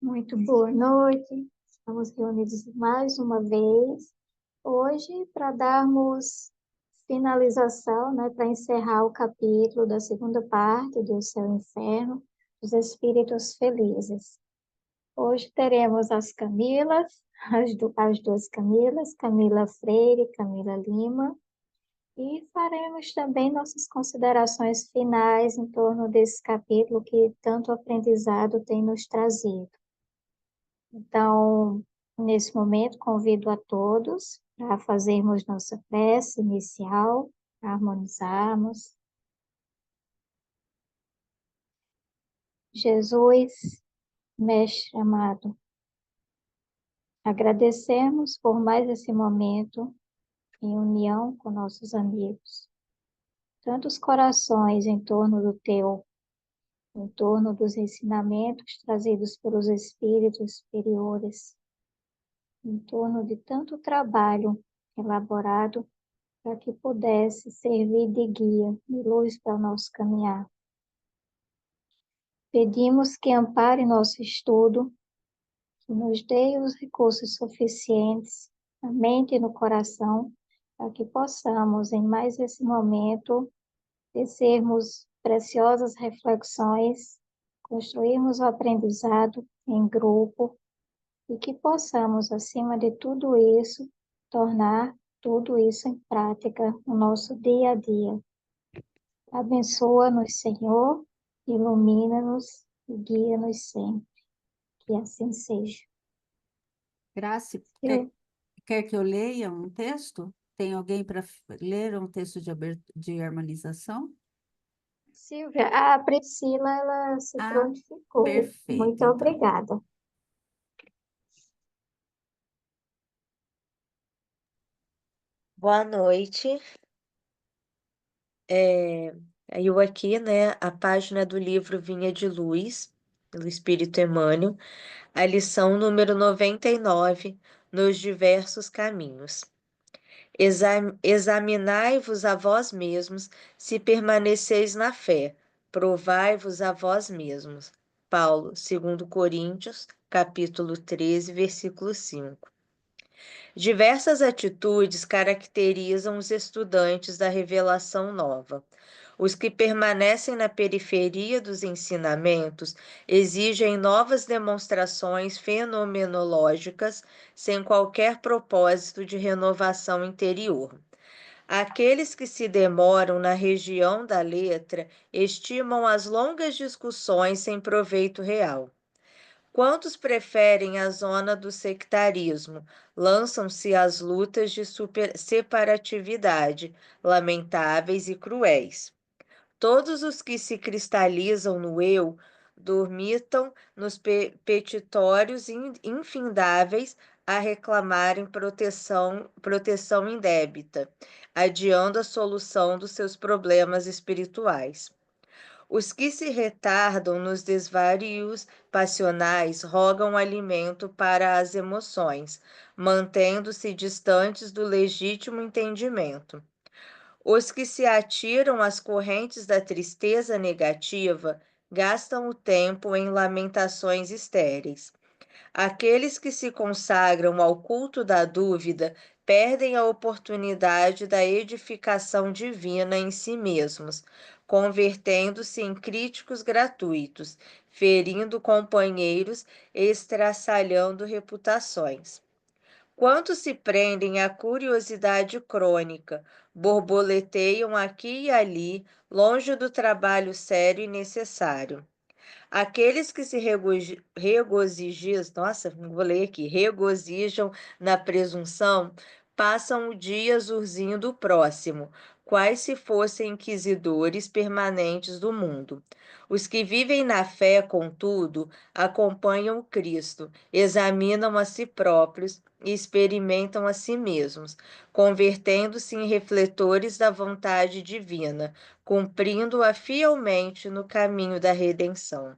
Muito boa noite. Estamos reunidos mais uma vez hoje para darmos finalização, né, para encerrar o capítulo da segunda parte do Céu e Inferno, dos Espíritos Felizes. Hoje teremos as Camilas, as duas Camilas, Camila Freire, Camila Lima, e faremos também nossas considerações finais em torno desse capítulo que tanto aprendizado tem nos trazido. Então, nesse momento, convido a todos a fazermos nossa prece inicial, a harmonizarmos. Jesus, Mestre amado, agradecemos por mais esse momento em união com nossos amigos. Tantos corações em torno do teu, em torno dos ensinamentos trazidos pelos espíritos superiores, em torno de tanto trabalho elaborado para que pudesse servir de guia e luz para o nosso caminhar. Pedimos que ampare nosso estudo, que nos dê os recursos suficientes, na mente e no coração, para que possamos, em mais esse momento, tecermos preciosas reflexões, construirmos o aprendizado em grupo e que possamos, acima de tudo isso, tornar tudo isso em prática no nosso dia a dia. Abençoa-nos, Senhor, ilumina-nos e guia-nos sempre. Que assim seja. Grace, Eu, quer que eu leia um texto? Tem alguém para ler um texto de harmonização? Silvia, a Priscila, ela se Ah, prontificou. perfeito, Muito então. obrigada. Boa noite. É, eu aqui, né, a página do livro Vinha de Luz, pelo Espírito Emmanuel, a lição número 99, nos diversos caminhos. Examinai-vos a vós mesmos, se permaneceis na fé, provai-vos a vós mesmos. Paulo, 2 Coríntios, capítulo 13, versículo 5. Diversas atitudes caracterizam os estudantes da revelação nova. Os que permanecem na periferia dos ensinamentos exigem novas demonstrações fenomenológicas sem qualquer propósito de renovação interior. Aqueles que se demoram na região da letra estimam as longas discussões sem proveito real. Quantos preferem a zona do sectarismo, lançam-se às lutas de separatividade, lamentáveis e cruéis. Todos os que se cristalizam no eu dormitam nos petitórios infindáveis a reclamarem proteção indébita, adiando a solução dos seus problemas espirituais. Os que se retardam nos desvarios passionais rogam alimento para as emoções, mantendo-se distantes do legítimo entendimento. Os que se atiram às correntes da tristeza negativa gastam o tempo em lamentações estéreis. Aqueles que se consagram ao culto da dúvida perdem a oportunidade da edificação divina em si mesmos, convertendo-se em críticos gratuitos, ferindo companheiros e estraçalhando reputações. Quantos se prendem à curiosidade crônica, borboleteiam aqui e ali, longe do trabalho sério e necessário. Aqueles que se regozijam, nossa, vou ler aqui, regozijam na presunção, passam o dia zurzindo o próximo, quais se fossem inquisidores permanentes do mundo. Os que vivem na fé, contudo, acompanham o Cristo, examinam a si próprios e experimentam a si mesmos, convertendo-se em refletores da vontade divina, cumprindo-a fielmente no caminho da redenção.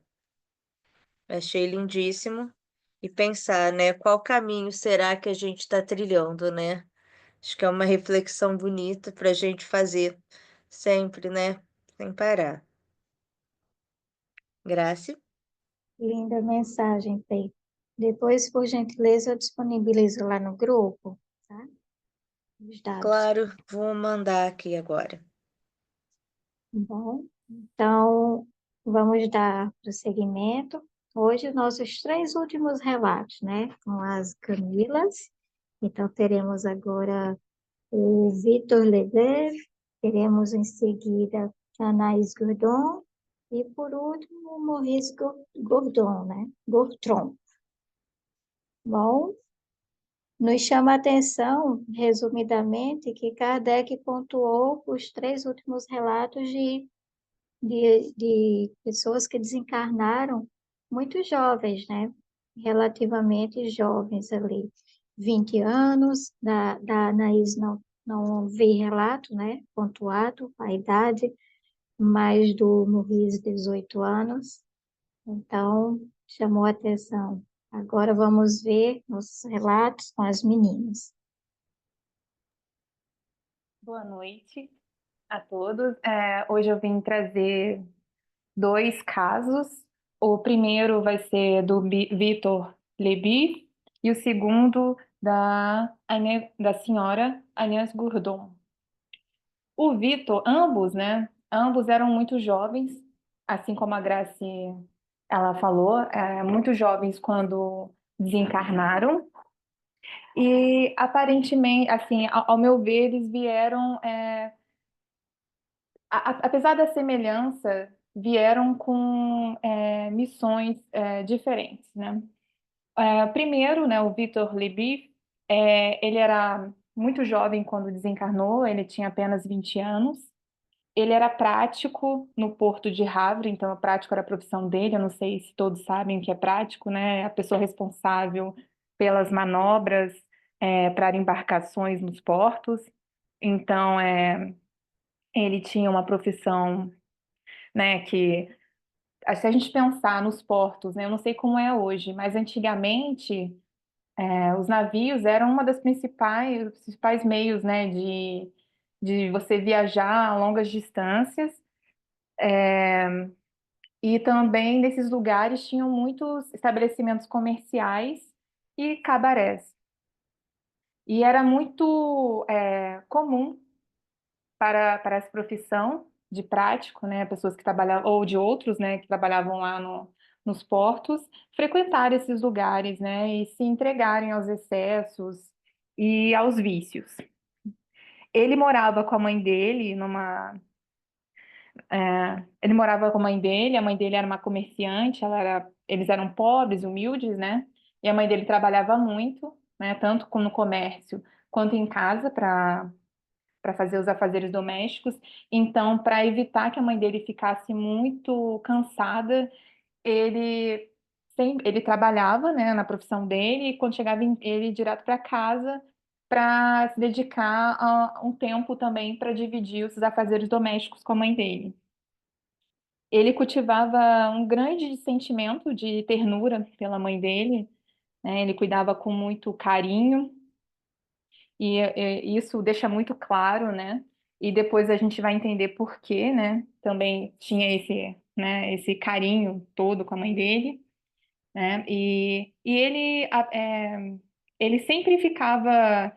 Achei lindíssimo. E pensar, né, qual caminho será que a gente está trilhando, né? Acho que é uma reflexão bonita para a gente fazer sempre, né? Sem parar. Graça. Linda mensagem, Pei. Depois, por gentileza, eu disponibilizo lá no grupo, tá? Os dados. Claro, vou mandar aqui agora. Bom, então, vamos dar prosseguimento. Hoje, nossos três últimos relatos, né? Com as Camilas. Então, teremos agora o Vitor Lebev, teremos em seguida a Anaïs Gordon e, por último, o Maurice Gordon, né? Gortron. Bom, nos chama a atenção, resumidamente, que Kardec pontuou os três últimos relatos de pessoas que desencarnaram muito jovens, né? Relativamente jovens ali. 20 anos, da Anaís não vi relato, né? Pontuado a idade, mais do Maurice, 18 anos. Então, chamou a atenção. Agora vamos ver os relatos com as meninas. Boa noite a todos. Hoje eu vim trazer dois casos. O primeiro vai ser do Vitor Lebi e o segundo da senhora Agnès Gourdon. O Vitor, ambos, né? Ambos eram muito jovens, assim como a Grace ela falou, muito jovens quando desencarnaram. E aparentemente, assim, ao meu ver, eles vieram apesar da semelhança, vieram com missões diferentes, né? Primeiro, né, o Victor Lebif, ele era muito jovem quando desencarnou, ele tinha apenas 20 anos. Ele era prático no porto de Havre, então a prático era a profissão dele, eu não sei se todos sabem o que é prático, né? A pessoa responsável pelas manobras para embarcações nos portos. Então, ele tinha uma profissão, né, que se a gente pensar nos portos, né, eu não sei como é hoje, mas antigamente os navios eram uma das principais meios, né, de você viajar a longas distâncias, e também nesses lugares tinham muitos estabelecimentos comerciais e cabarés. E era muito comum para essa profissão de prático, né, pessoas que trabalhavam, ou de outros, né, que trabalhavam lá nos portos, frequentar esses lugares, né, e se entregarem aos excessos e aos vícios. Ele morava com a mãe dele ele morava com a mãe dele era uma comerciante, eles eram pobres, humildes, né, e a mãe dele trabalhava muito, né, tanto no comércio quanto em casa para fazer os afazeres domésticos. Então, para evitar que a mãe dele ficasse muito cansada, ele ele trabalhava, né, na profissão dele e quando chegava ele ia direto para casa para se dedicar a um tempo também para dividir os afazeres domésticos com a mãe dele. Ele cultivava um grande sentimento de ternura pela mãe dele, né? Ele cuidava com muito carinho e isso deixa muito claro, né? E depois a gente vai entender por quê, né? Também tinha esse carinho todo com a mãe dele, né? E ele sempre ficava,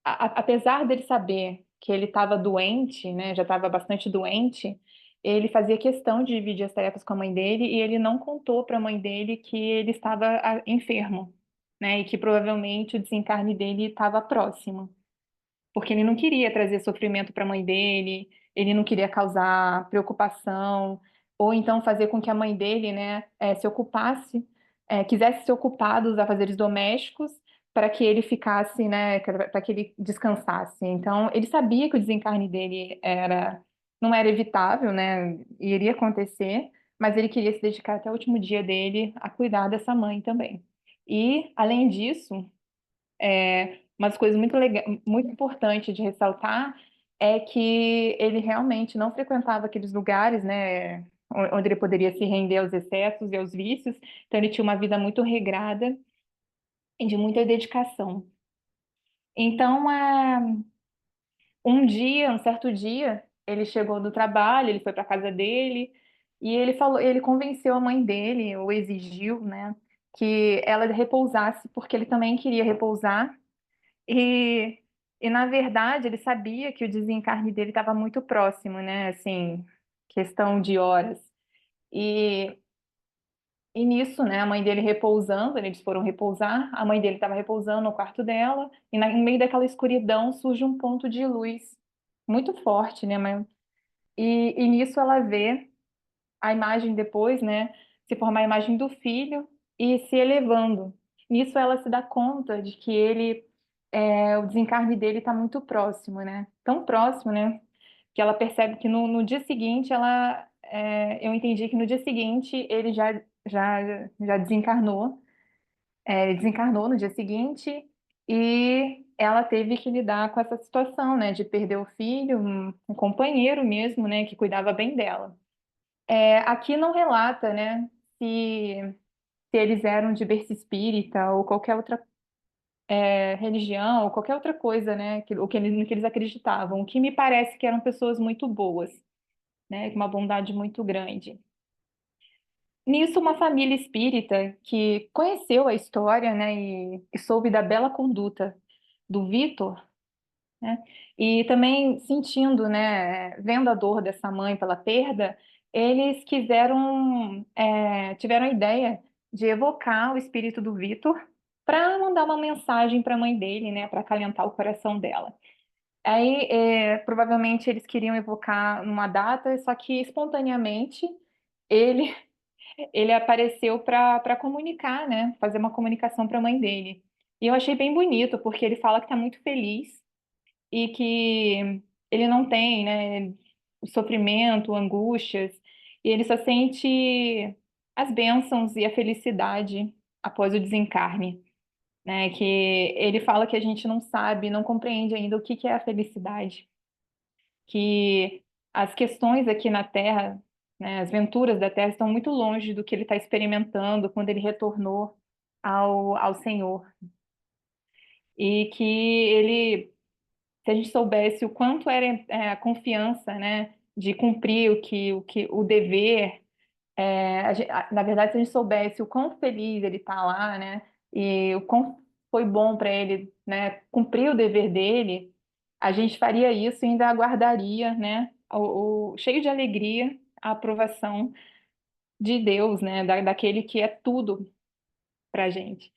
apesar dele saber que ele estava doente, né? Já estava bastante doente, ele fazia questão de dividir as tarefas com a mãe dele e ele não contou para a mãe dele que ele estava enfermo, né? E que provavelmente o desencarne dele estava próximo porque ele não queria trazer sofrimento para a mãe dele, ele não queria causar preocupação, ou então fazer com que a mãe dele, né, se ocupasse, quisesse se ocupar dos afazeres domésticos para que ele ficasse, né, para que ele descansasse. Então, ele sabia que o desencarne dele não era evitável, né, iria acontecer, mas ele queria se dedicar até o último dia dele a cuidar dessa mãe também. E, além disso, uma das coisas muito importantes de ressaltar é que ele realmente não frequentava aqueles lugares, né, onde ele poderia se render aos excessos e aos vícios. Então, ele tinha uma vida muito regrada e de muita dedicação. Então, um certo dia, ele chegou do trabalho, ele foi para a casa dele e ele falou, ele convenceu a mãe dele, ou exigiu, né, que ela repousasse, porque ele também queria repousar. E, na verdade, ele sabia que o desencarne dele estava muito próximo, né? Assim, questão de horas. E, nisso, né, a mãe dele repousando, eles foram repousar, a mãe dele estava repousando no quarto dela, e no meio daquela escuridão surge um ponto de luz muito forte, né? E nisso ela vê a imagem depois, né, se formar a imagem do filho e se elevando. Nisso ela se dá conta de que o desencarne dele está muito próximo, né? Tão próximo, né? Que ela percebe que no dia seguinte eu entendi que no dia seguinte ele já desencarnou, ele desencarnou no dia seguinte e ela teve que lidar com essa situação, né, de perder o filho, um companheiro mesmo, né, que cuidava bem dela. Aqui não relata, né, se eles eram de berço espírita ou qualquer outra religião ou qualquer outra coisa, né, no que eles acreditavam. O que me parece que eram pessoas muito boas, né, com uma bondade muito grande. Nisso, uma família espírita que conheceu a história, né, e soube da bela conduta do Vitor, né, e também sentindo, né, vendo a dor dessa mãe pela perda, eles tiveram a ideia de evocar o espírito do Vitor para mandar uma mensagem para a mãe dele, né, para acalentar o coração dela. Aí, provavelmente eles queriam evocar numa data, só que espontaneamente ele ele apareceu para comunicar, né? Fazer uma comunicação para a mãe dele. E eu achei bem bonito, porque ele fala que está muito feliz e que ele não tem, né, o sofrimento, angústias, e ele só sente as bênçãos e a felicidade após o desencarne, né? Que ele fala que a gente não sabe, não compreende ainda o que que é a felicidade, que as questões aqui na Terra, né, as venturas da Terra estão muito longe do que ele está experimentando quando ele retornou ao Senhor. E que ele, se a gente soubesse o quanto era a confiança, né, de cumprir o dever, na verdade, se a gente soubesse o quão feliz ele está lá, né, e o quão foi bom para ele, né, cumprir o dever dele, a gente faria isso e ainda aguardaria, né, cheio de alegria, a aprovação de Deus, né, daquele que é tudo para a gente.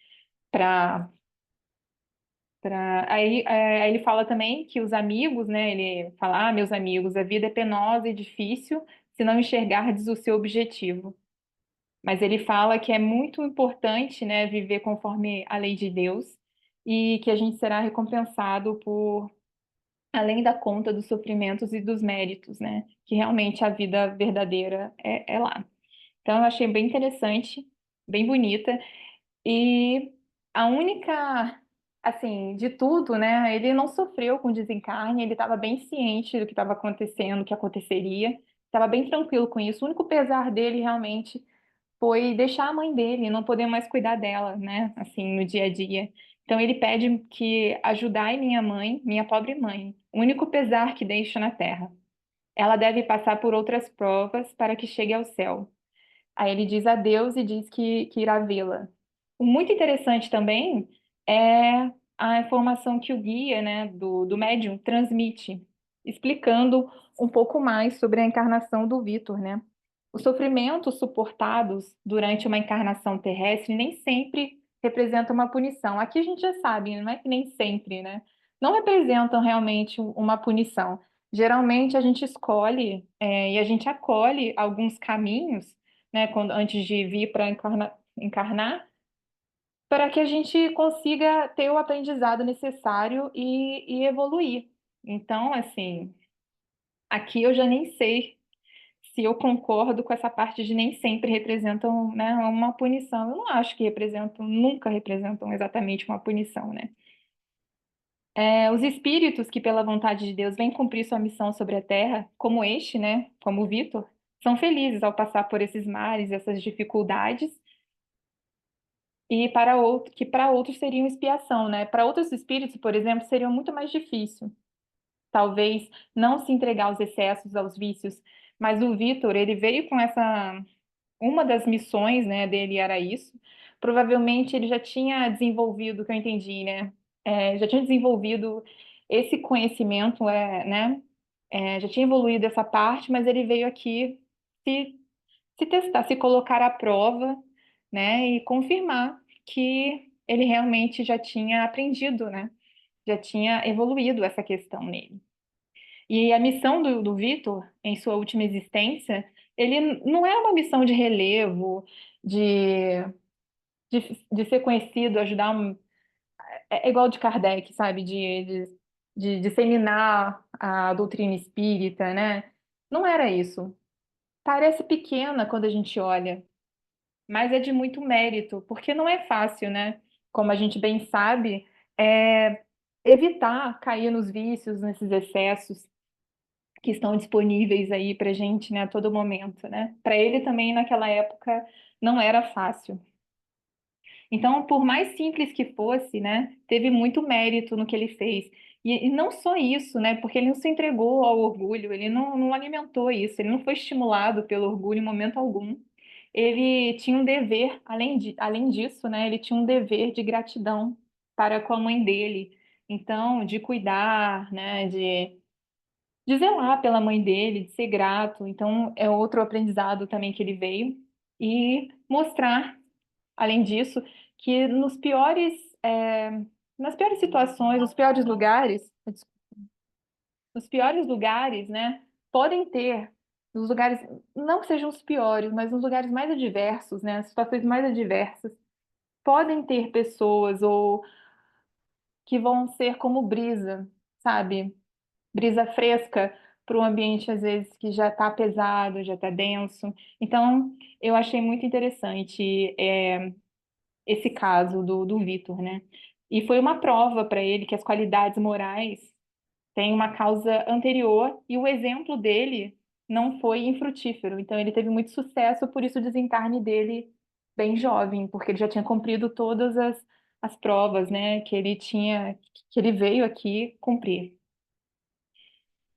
Aí ele fala também que os amigos, né, ele fala, meus amigos, a vida é penosa e difícil se não enxergardes o seu objetivo. Mas ele fala que é muito importante, né, viver conforme a lei de Deus e que a gente será recompensado por além da conta dos sofrimentos e dos méritos, né? Que realmente a vida verdadeira é lá. Então eu achei bem interessante, bem bonita e a única, assim, de tudo, né? Ele não sofreu com desencarne, ele estava bem ciente do que estava acontecendo, que aconteceria, estava bem tranquilo com isso. O único pesar dele realmente foi deixar a mãe dele, não poder mais cuidar dela, né? Assim, no dia a dia. Então ele pede que ajudai minha mãe, minha pobre mãe, o único pesar que deixo na terra. Ela deve passar por outras provas para que chegue ao céu. Aí ele diz adeus e diz que irá vê-la. O muito interessante também é a informação que o guia, né, do médium transmite, explicando um pouco mais sobre a encarnação do Vitor, né? Os sofrimentos suportados durante uma encarnação terrestre nem sempre representam uma punição. Aqui a gente já sabe, não é que nem sempre, né? Não representam realmente uma punição. Geralmente a gente escolhe e a gente acolhe alguns caminhos, né, antes de vir para encarnar, para que a gente consiga ter o aprendizado necessário e evoluir. Então, assim, aqui eu já nem sei se eu concordo com essa parte de nem sempre representam, né, uma punição. Eu não acho que representam, nunca representam exatamente uma punição, né? Os espíritos que, pela vontade de Deus, vêm cumprir sua missão sobre a Terra, como este, né, como o Vitor, são felizes ao passar por esses mares, essas dificuldades, e para outros seriam expiação, né? Para outros espíritos, por exemplo, seria muito mais difícil. Talvez não se entregar aos excessos, aos vícios, mas o Vitor, ele veio com essa uma das missões, né, dele era isso, provavelmente ele já tinha desenvolvido, que eu entendi, né? Já tinha desenvolvido esse conhecimento, né? Já tinha evoluído essa parte, mas ele veio aqui se, se testar, se colocar à prova, né? E confirmar que ele realmente já tinha aprendido, né? Já tinha evoluído essa questão nele. E a missão do Vitor, em sua última existência, ele não é uma missão de relevo, de, de ser conhecido, ajudar é igual de Kardec, sabe? De disseminar a doutrina espírita, né? Não era isso. Parece pequena quando a gente olha, mas é de muito mérito, porque não é fácil, né? Como a gente bem sabe, evitar cair nos vícios, nesses excessos que estão disponíveis aí para gente, né, a todo momento, né? Para ele também naquela época não era fácil. Então, por mais simples que fosse, né, teve muito mérito no que ele fez. E não só isso, né, porque ele não se entregou ao orgulho, ele não alimentou isso, ele não foi estimulado pelo orgulho em momento algum. Ele tinha um dever, além disso, né, ele tinha um dever de gratidão para com a mãe dele. Então, de cuidar, né, de zelar pela mãe dele, de ser grato. Então, é outro aprendizado também que ele veio. E mostrar, além disso, que é, nas piores situações, nos piores lugares, né, podem ter, nos lugares, não que sejam os piores, mas nos lugares mais adversos, né, as situações mais adversas, podem ter pessoas ou que vão ser como brisa, sabe? Brisa fresca para um ambiente, às vezes, que já está pesado, já está denso. Então, eu achei muito interessante esse caso do Vitor, né? E foi uma prova para ele que as qualidades morais têm uma causa anterior e o exemplo dele não foi infrutífero. Então, ele teve muito sucesso, por isso o desencarne dele bem jovem, porque ele já tinha cumprido todas as provas, né, que ele veio aqui cumprir.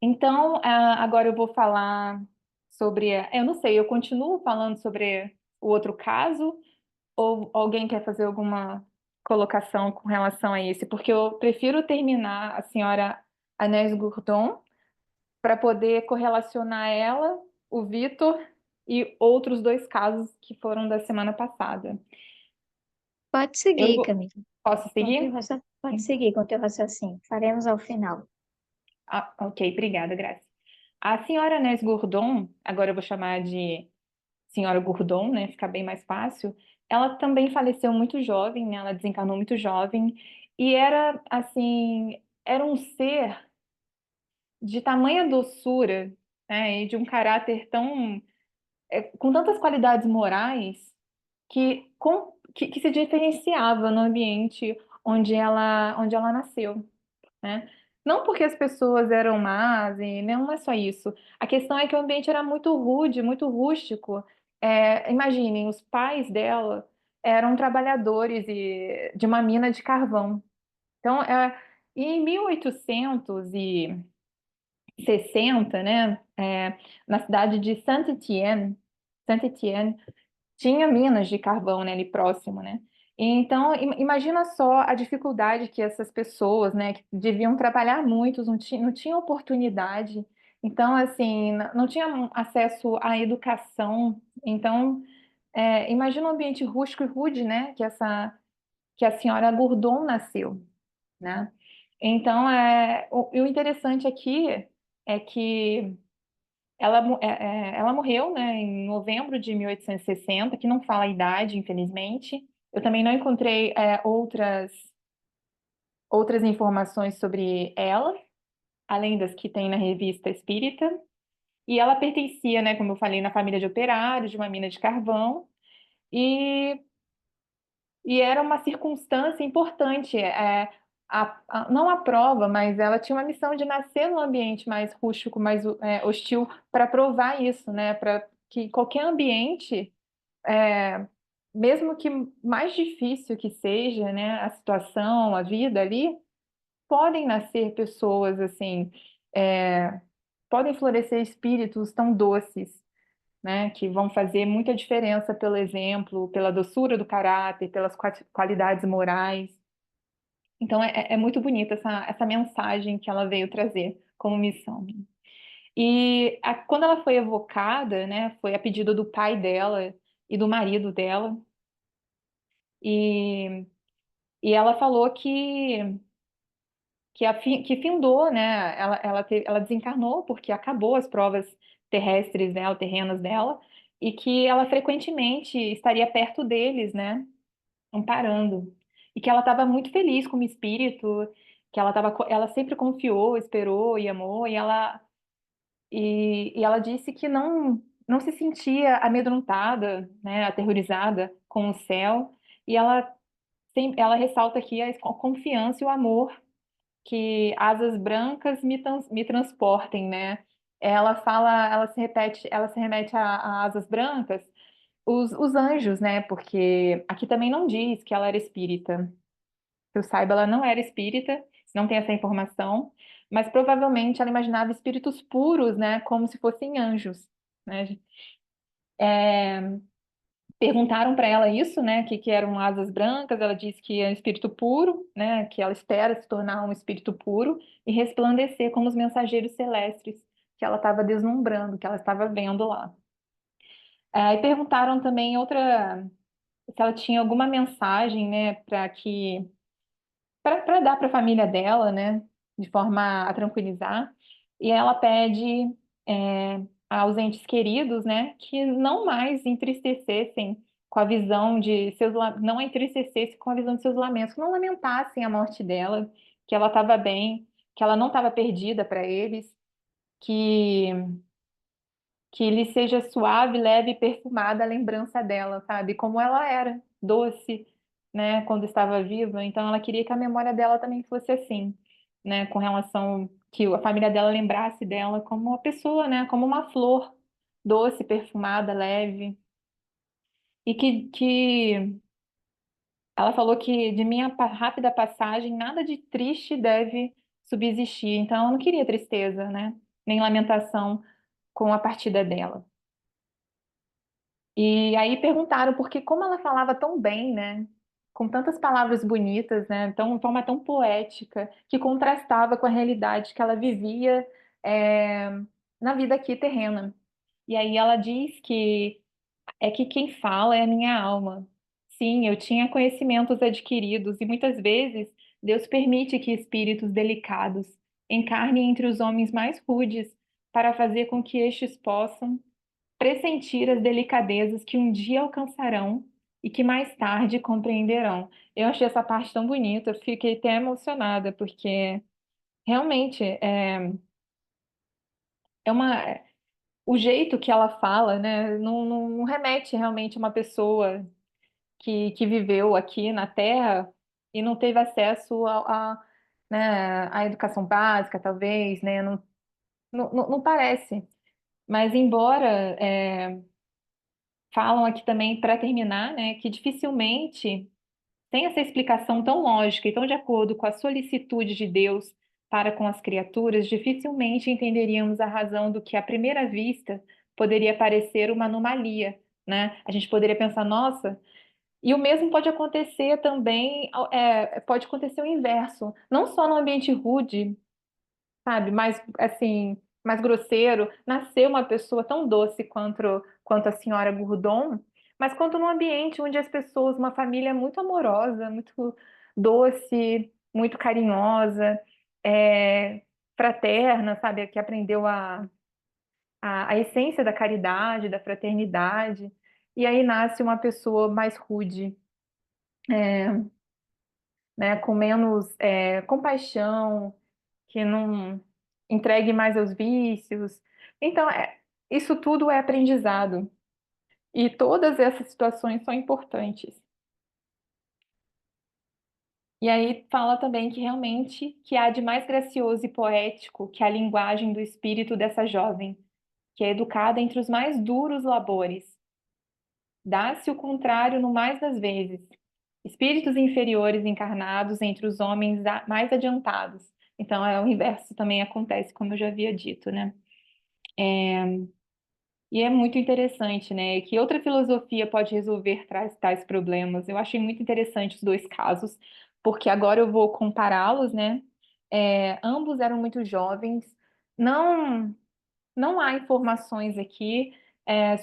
Então, agora eu vou falar sobre. Eu não sei, eu continuo falando sobre o outro caso, ou alguém quer fazer alguma colocação com relação a esse? Porque eu prefiro terminar a senhora Agnès Gourdon para poder correlacionar ela, o Vitor e outros dois casos que foram da semana passada. Pode Eu seguir, Camila. posso seguir? Pode seguir com o teu raciocínio. Faremos ao final. Ah, ok, obrigada, Graça. A senhora Agnès Gourdon, agora eu vou chamar de senhora Gourdon, né, fica bem mais fácil. Ela também faleceu muito jovem, né, ela desencarnou muito jovem e era assim, era um ser de tamanha doçura, né, e de um caráter tão com tantas qualidades morais que se diferenciava no ambiente onde ela nasceu, né? Não porque as pessoas eram más, e não é só isso. A questão é que o ambiente era muito rude, muito rústico. Imaginem, os pais dela eram trabalhadores de uma mina de carvão. Então, e em 1860, né, na cidade de Saint-Étienne, tinha minas de carvão, né, ali próximo, né? Então, imagina só a dificuldade que essas pessoas, né, que deviam trabalhar muito, não tinham oportunidade. Então, assim, não tinham acesso à educação. Então, imagina um ambiente rústico e rude, né, que a senhora Gourdon nasceu, né? Então, o interessante aqui é que ela morreu, né, em novembro de 1860, que não fala a idade, infelizmente. Eu também não encontrei outras informações sobre ela, além das que tem na revista Espírita. E ela pertencia, né, como eu falei, na família de operários, de uma mina de carvão, e, e era uma circunstância importante. Não a prova, mas ela tinha uma missão de nascer num ambiente mais rústico, mais hostil, para provar isso, né? Para que qualquer ambiente, é, mesmo que mais difícil que seja, né, a situação, a vida ali, podem nascer pessoas assim, é, podem florescer espíritos tão doces. né, que vão fazer muita diferença pelo exemplo, pela doçura do caráter, pelas qualidades morais. Então, é muito bonita essa mensagem que ela veio trazer como missão. E quando ela foi evocada, né, foi a pedido do pai dela e do marido dela, e, e ela falou que findou, né, ela desencarnou porque acabou as provas terrestres dela, terrenas dela, e que ela frequentemente estaria perto deles, né, amparando. E que ela estava muito feliz com o espírito, que ela sempre confiou, esperou e amou, e ela disse que não se sentia amedrontada, né, aterrorizada com o céu, e ela ressalta aqui a confiança e o amor que asas brancas me transportem, né? Ela fala, ela se remete a asas brancas, os anjos, né? Porque aqui também não diz que ela era espírita. Que eu saiba, ela não era espírita, não tem essa informação, mas provavelmente ela imaginava espíritos puros, né, como se fossem anjos, né? Perguntaram para ela isso, né, que eram asas brancas, ela disse que é um espírito puro, né, que ela espera se tornar um espírito puro e resplandecer como os mensageiros celestes que ela estava deslumbrando, que ela estava vendo lá. E perguntaram também se ela tinha alguma mensagem, né, para dar para a família dela, né, de forma a tranquilizar. E ela pede aos entes queridos, né, que não mais entristecessem com a visão de não a entristecesse com a visão de seus lamentos, que não lamentassem a morte dela, que ela estava bem, que ela não estava perdida para eles, que que lhe seja suave, leve e perfumada a lembrança dela, sabe? Como ela era, doce, né, quando estava viva. Então ela queria que a memória dela também fosse assim, né, com relação que a família dela lembrasse dela como uma pessoa, né, como uma flor doce, perfumada, leve. E que ela falou que de minha rápida passagem nada de triste deve subsistir. Então ela não queria tristeza, né, nem lamentação com a partida dela. E aí perguntaram porque como ela falava tão bem, né? Com tantas palavras bonitas, né? Tão, de forma tão poética, que contrastava com a realidade que ela vivia é, na vida aqui terrena. E aí ela diz que é que quem fala é a minha alma. Sim, eu tinha conhecimentos adquiridos e muitas vezes Deus permite que espíritos delicados encarnem entre os homens mais rudes para fazer com que estes possam pressentir as delicadezas que um dia alcançarão e que mais tarde compreenderão. Eu achei essa parte tão bonita, eu fiquei até emocionada, porque realmente é uma. O jeito que ela fala, né, não remete realmente a uma pessoa que viveu aqui na Terra e não teve acesso né, à educação básica, talvez, né? Não parece. Mas embora falam aqui também, para terminar, né, que dificilmente, sem essa explicação tão lógica e tão de acordo com a solicitude de Deus para com as criaturas, dificilmente entenderíamos a razão do que, à primeira vista, poderia parecer uma anomalia, né? A gente poderia pensar, nossa, e o mesmo pode acontecer também, pode acontecer o inverso, não só no ambiente rude, sabe, mais assim, mais grosseiro, nasceu uma pessoa tão doce quanto a senhora Gourdon, mas quanto num ambiente onde as pessoas, uma família muito amorosa, muito doce, muito carinhosa, fraterna, sabe, que aprendeu a essência da caridade, da fraternidade, e aí nasce uma pessoa mais rude, né, com menos compaixão, que não entregue mais aos vícios. Então, isso tudo é aprendizado. E todas essas situações são importantes. E aí fala também que realmente que há de mais gracioso e poético que a linguagem do espírito dessa jovem, que é educada entre os mais duros labores. Dá-se o contrário no mais das vezes. Espíritos inferiores encarnados entre os homens mais adiantados. Então, o inverso também acontece, como eu já havia dito, né? E é muito interessante, né? Que outra filosofia pode resolver tais problemas. Eu achei muito interessante os dois casos, porque agora eu vou compará-los, né? Ambos eram muito jovens. Não, não há informações aqui,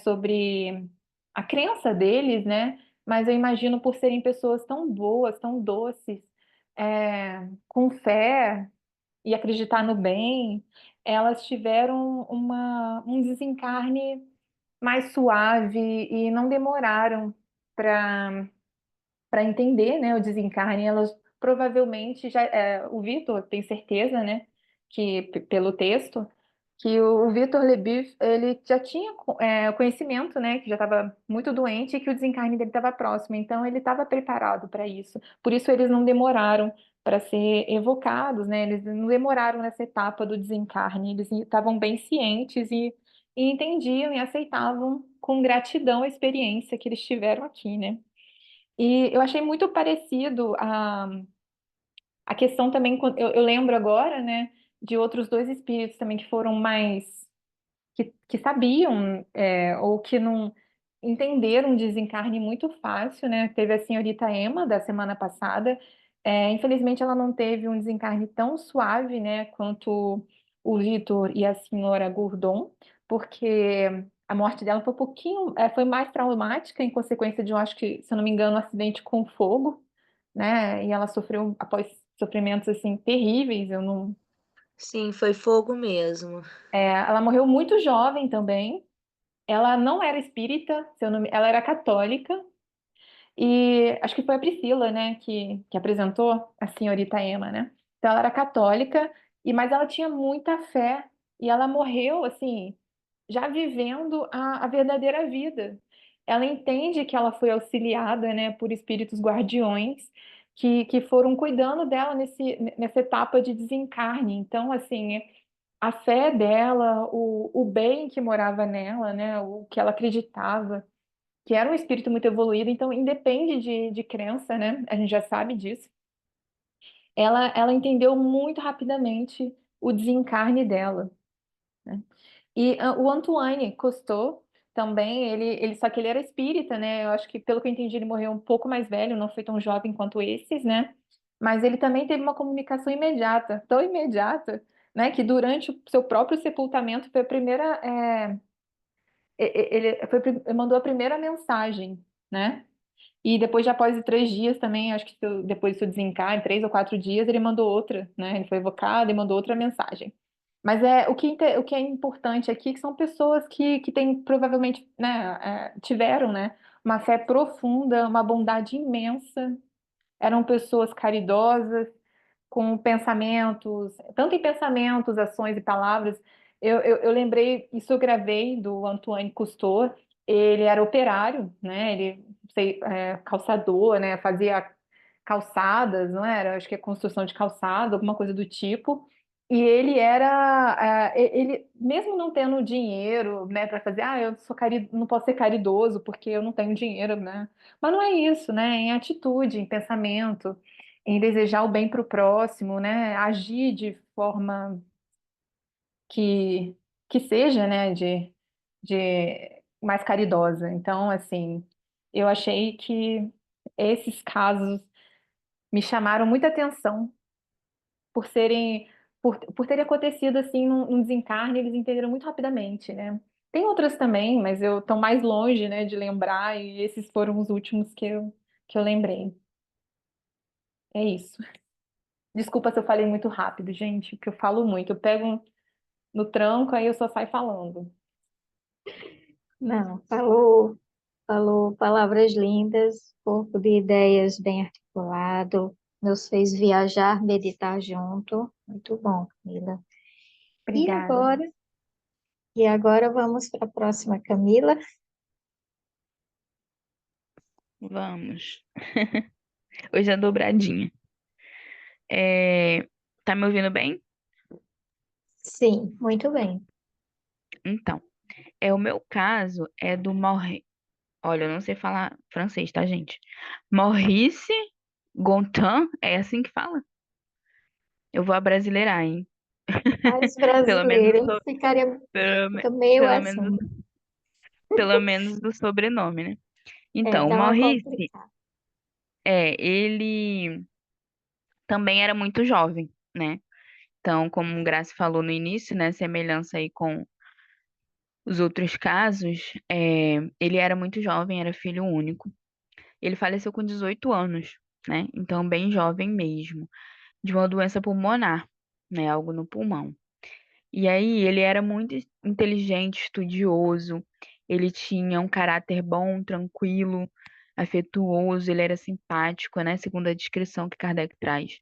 sobre a crença deles, né? Mas eu imagino por serem pessoas tão boas, tão doces, com fé e acreditar no bem, elas tiveram um desencarne mais suave e não demoraram para entender, né, o desencarne. Elas provavelmente já, o Vitor tem certeza, né, que pelo texto, que o Vitor Lebeuf, ele já tinha conhecimento, né, que já estava muito doente e que o desencarne dele estava próximo. Então ele estava preparado para isso. Por isso eles não demoraram para ser evocados, né? Eles não demoraram nessa etapa do desencarne. Eles estavam bem cientes e entendiam e aceitavam com gratidão a experiência que eles tiveram aqui, né? E eu achei muito parecido a questão também, eu lembro agora, né, de outros dois espíritos também que foram mais, que sabiam, ou que não entenderam o desencarne muito fácil, né? Teve a senhorita Emma, da semana passada. Infelizmente, ela não teve um desencarne tão suave, né, quanto o Vitor e a senhora Gourdon, porque a morte dela foi um pouquinho, foi mais traumática em consequência de, eu acho que, se eu não me engano, um acidente com fogo, né? E ela sofreu após sofrimentos assim terríveis. Eu não, Sim, foi fogo mesmo. ela morreu muito jovem também. Ela não era espírita, se eu não me... ela era católica. E acho que foi a Priscila, né, que apresentou a senhorita Emma, né? Então ela era católica, mas ela tinha muita fé. E ela morreu, assim, já vivendo a verdadeira vida. Ela entende que ela foi auxiliada, né, por espíritos guardiões que foram cuidando dela nessa etapa de desencarne. Então, assim, a fé dela, o bem que morava nela, né, o que ela acreditava, que era um espírito muito evoluído, então independe de crença, né? A gente já sabe disso. Ela entendeu muito rapidamente o desencarne dela, né? E o Antoine Cousteau também, só que ele era espírita, né? Eu acho que, pelo que eu entendi, ele morreu um pouco mais velho, não foi tão jovem quanto esses, né? Mas ele também teve uma comunicação imediata, tão imediata, né? Que durante o seu próprio sepultamento foi a primeira, ele mandou a primeira mensagem, né? E depois, já após 3 dias também, acho que depois do seu desencarne, 3 ou 4 dias, ele mandou outra, né? Ele foi evocado e mandou outra mensagem. Mas o que é importante aqui que são pessoas que têm provavelmente, né, tiveram, né, uma fé profunda, uma bondade imensa, eram pessoas caridosas, com pensamentos, tanto em pensamentos, ações e palavras. Eu lembrei, isso eu gravei do Antoine Cousteau. Ele era operário, né? Ele calçador, né? Fazia calçadas, não era? Acho que é construção de calçada, alguma coisa do tipo. E ele era, ele mesmo não tendo dinheiro, né, para fazer, eu não posso ser caridoso porque eu não tenho dinheiro, né? Mas não é isso, né? Em atitude, em pensamento, em desejar o bem para o próximo, né? Agir de forma que, que seja, né, de mais caridosa. Então, assim, eu achei que esses casos me chamaram muita atenção por serem, por terem acontecido assim num desencarne, eles entenderam muito rapidamente, né? Tem outras também, mas eu estou mais longe, né, de lembrar, e esses foram os últimos que eu lembrei. É isso. Desculpa se eu falei muito rápido, gente, porque eu falo muito. Eu pego no tranco, aí eu só saio falando. Não, falou palavras lindas, corpo de ideias bem articulado, nos fez viajar, meditar junto. Muito bom, Camila. E Obrigada. agora, e agora vamos para a próxima, Camila. Vamos. Hoje é dobradinha. Tá me ouvindo bem? Sim, muito bem. Então, o meu caso é do Olha, eu não sei falar francês, tá, gente? Maurice Gontin, é assim que fala? Eu vou abrasileirar, hein? Mais Pelo menos, brasileiro, hein? pelo, me- Fica meio pelo menos, assim. pelo menos do sobrenome, né? É, Então, o dá uma Maurice, complicada. ele também era muito jovem, né? Então, como o Grace falou no início, né, semelhança aí com os outros casos, ele era muito jovem, era filho único. Ele faleceu com 18 anos, né? Então, bem jovem mesmo, de uma doença pulmonar, né? Algo no pulmão. E aí, ele era muito inteligente, estudioso, ele tinha um caráter bom, tranquilo, afetuoso, ele era simpático, né? Segundo a descrição que Kardec traz.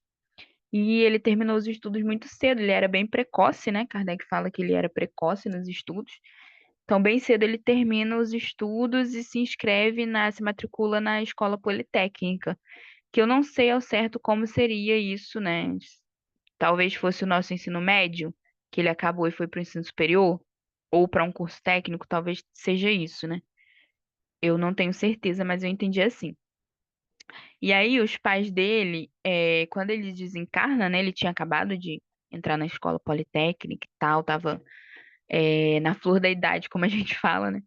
E ele terminou os estudos muito cedo, ele era bem precoce, né? Kardec fala que ele era precoce nos estudos. Então, bem cedo ele termina os estudos e se matricula na escola politécnica, que eu não sei ao certo como seria isso, né? Talvez fosse o nosso ensino médio, que ele acabou e foi para o ensino superior, ou para um curso técnico, talvez seja isso, né? Eu não tenho certeza, mas eu entendi assim. E aí, os pais dele, quando ele desencarna, né? Ele tinha acabado de entrar na escola politécnica e tal, tava, na flor da idade, como a gente fala, né?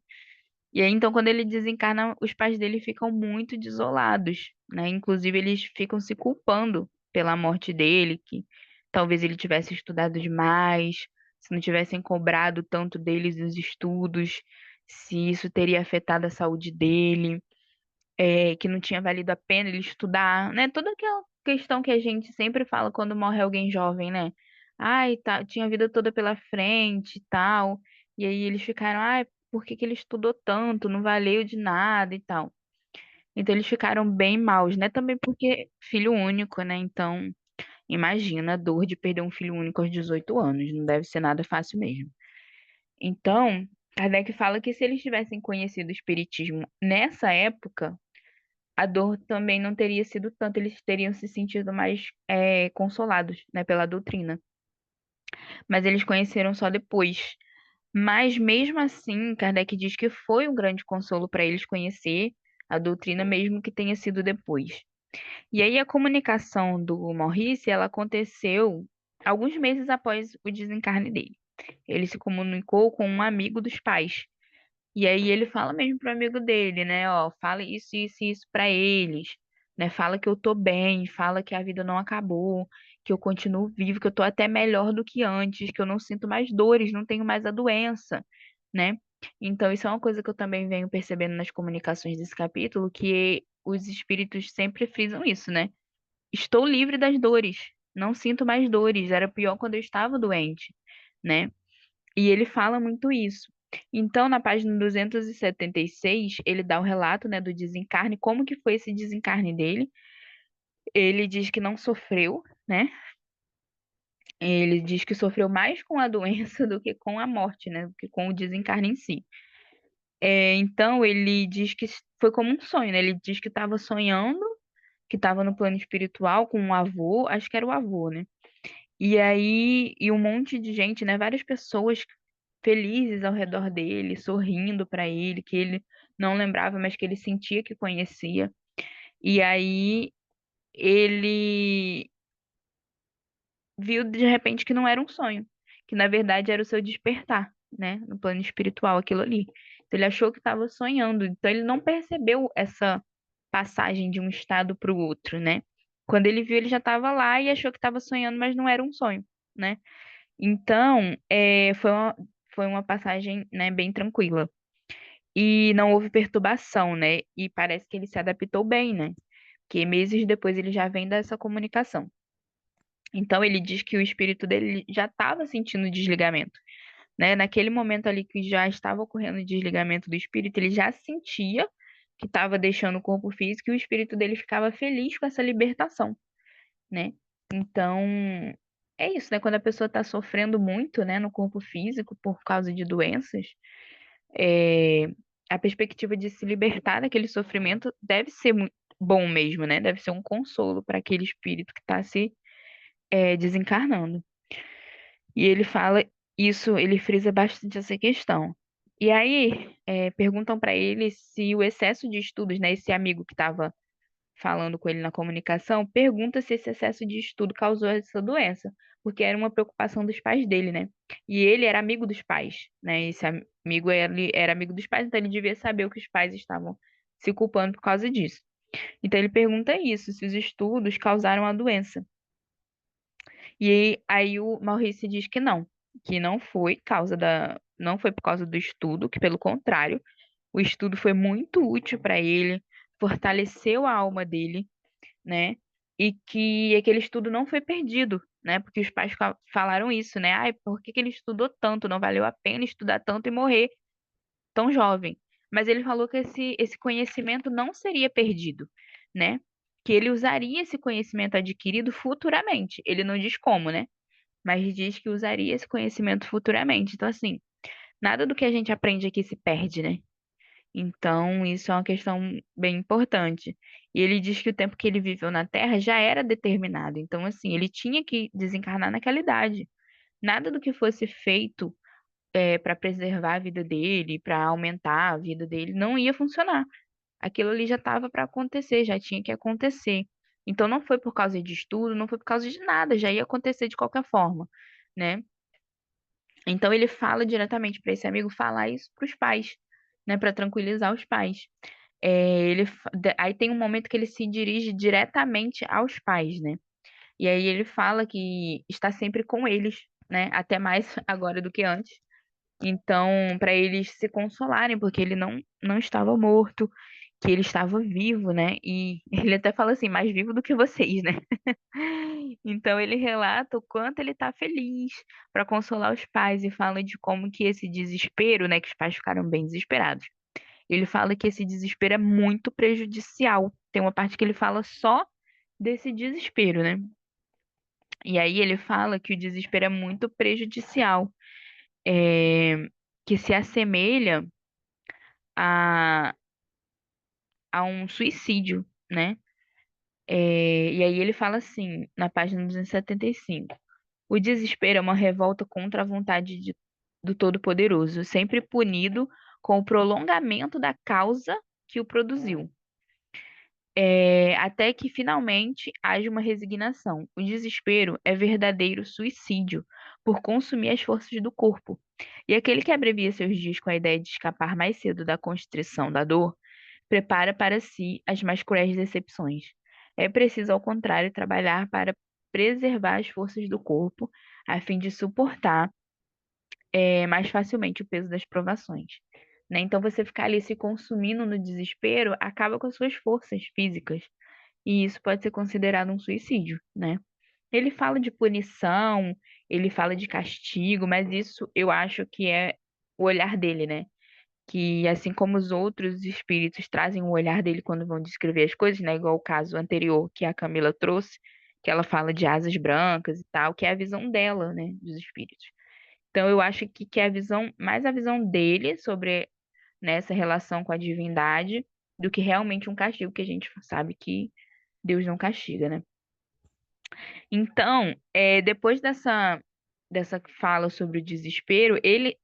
E aí, então, quando ele desencarna, os pais dele ficam muito desolados, né? Inclusive, eles ficam se culpando pela morte dele, que talvez ele tivesse estudado demais, se não tivessem cobrado tanto deles nos estudos, se isso teria afetado a saúde dele, que não tinha valido a pena ele estudar, né? Toda aquela questão que a gente sempre fala quando morre alguém jovem, né? Ai, tá, tinha a vida toda pela frente e tal. E aí eles ficaram, ai, por que que ele estudou tanto? Não valeu de nada e tal. Então eles ficaram bem maus, né? Também porque filho único, né? Então, imagina a dor de perder um filho único aos 18 anos. Não deve ser nada fácil mesmo. Então, Kardec fala que se eles tivessem conhecido o Espiritismo nessa época, a dor também não teria sido tanto, eles teriam se sentido mais consolados, né, pela doutrina. Mas eles conheceram só depois. Mas mesmo assim, Kardec diz que foi um grande consolo para eles conhecer a doutrina, mesmo que tenha sido depois. E aí a comunicação do Maurice, ela aconteceu alguns meses após o desencarne dele. Ele se comunicou com um amigo dos pais. E aí ele fala mesmo pro amigo dele, né? Ó, fala isso, isso e isso pra eles, né? Fala que eu tô bem, fala que a vida não acabou, que eu continuo vivo, que eu tô até melhor do que antes, que eu não sinto mais dores, não tenho mais a doença, né? Então isso é uma coisa que eu também venho percebendo nas comunicações desse capítulo, que os espíritos sempre frisam isso, né? Estou livre das dores, não sinto mais dores, era pior quando eu estava doente, né? E ele fala muito isso. Então, na página 276, ele dá o relato, né, do desencarne, como que foi esse desencarne dele. Ele diz que não sofreu, né? Ele diz que sofreu mais com a doença do que com a morte, né? Do que com o desencarne em si. Então, ele diz que foi como um sonho, né? Ele diz que estava sonhando, que estava no plano espiritual com um avô, acho que era o avô, né? E aí, e um monte de gente, né? Várias pessoas felizes ao redor dele, sorrindo para ele, que ele não lembrava, mas que ele sentia que conhecia. E aí ele viu de repente que não era um sonho, que na verdade era o seu despertar, né, no plano espiritual, aquilo ali. Então, ele achou que estava sonhando, então ele não percebeu essa passagem de um estado para o outro, né? Quando ele viu, ele já estava lá e achou que estava sonhando, mas não era um sonho, né? Então, foi uma passagem, né, bem tranquila. E não houve perturbação, né? E parece que ele se adaptou bem, né? Que meses depois ele já vem dessa comunicação. Então ele diz que o espírito dele já estava sentindo o desligamento, né? Naquele momento ali que já estava ocorrendo o desligamento do espírito, ele já sentia que estava deixando o corpo físico e o espírito dele ficava feliz com essa libertação, né? Então, é isso, né? Quando a pessoa está sofrendo muito, né, no corpo físico por causa de doenças, é, a perspectiva de se libertar daquele sofrimento deve ser muito bom mesmo, né? Deve ser um consolo para aquele espírito que está se desencarnando. E ele fala isso, ele frisa bastante essa questão. E aí, perguntam para ele se o excesso de estudos, né? Esse amigo que estava falando com ele na comunicação, pergunta se esse excesso de estudo causou essa doença, porque era uma preocupação dos pais dele, né? E ele era amigo dos pais, né? Esse amigo ele era amigo dos pais, então ele devia saber o que os pais estavam se culpando por causa disso. Então ele pergunta isso, se os estudos causaram a doença. E aí o Maurício diz que não foi por causa do estudo, que pelo contrário, o estudo foi muito útil para ele, fortaleceu a alma dele, né? E que aquele estudo não foi perdido, né? Porque os pais falaram isso, né? Ai, por que que ele estudou tanto? Não valeu a pena estudar tanto e morrer tão jovem. Mas ele falou que esse conhecimento não seria perdido, né? Que ele usaria esse conhecimento adquirido futuramente. Ele não diz como, né? Mas diz que usaria esse conhecimento futuramente. Então, assim, nada do que a gente aprende aqui se perde, né? Então, isso é uma questão bem importante. E ele diz que o tempo que ele viveu na Terra já era determinado. Então, assim, ele tinha que desencarnar naquela idade. Nada do que fosse feito para preservar a vida dele, para aumentar a vida dele, não ia funcionar. Aquilo ali já estava para acontecer, já tinha que acontecer. Então, não foi por causa de estudo, não foi por causa de nada, já ia acontecer de qualquer forma, né? Então, ele fala diretamente para esse amigo falar isso para os pais, né? Para tranquilizar os pais. Aí tem um momento que ele se dirige diretamente aos pais, né? E aí ele fala que está sempre com eles, né? Até mais agora do que antes. Então, para eles se consolarem, porque ele não estava morto, que ele estava vivo, né? E ele até fala assim, mais vivo do que vocês, né? Então ele relata o quanto ele está feliz para consolar os pais e fala de como que esse desespero, né? Que os pais ficaram bem desesperados. Ele fala que esse desespero é muito prejudicial. Tem uma parte que ele fala só desse desespero, né? E aí ele fala que o desespero é muito prejudicial, é, que se assemelha a, a um suicídio, né? E aí ele fala assim, na página 275: o desespero é uma revolta contra a vontade do Todo-Poderoso, sempre punido com o prolongamento da causa que o produziu. Até que finalmente haja uma resignação. O desespero é verdadeiro suicídio por consumir as forças do corpo. E aquele que abrevia seus dias com a ideia de escapar mais cedo da constrição da dor, prepara para si as mais cruéis decepções. É preciso, ao contrário, trabalhar para preservar as forças do corpo, a fim de suportar mais facilmente o peso das provações. Né? Então, você ficar ali se consumindo no desespero acaba com as suas forças físicas. E isso pode ser considerado um suicídio, né? Ele fala de punição, ele fala de castigo, mas isso eu acho que é o olhar dele, né? Que assim como os outros espíritos trazem o olhar dele quando vão descrever as coisas, né? Igual o caso anterior que a Camila trouxe, que ela fala de asas brancas e tal, que é a visão dela, né? Dos espíritos. Então eu acho que é mais a visão dele sobre nessa relação com a divindade do que realmente um castigo, que a gente sabe que Deus não castiga, né? Então, depois dessa fala sobre o desespero, ele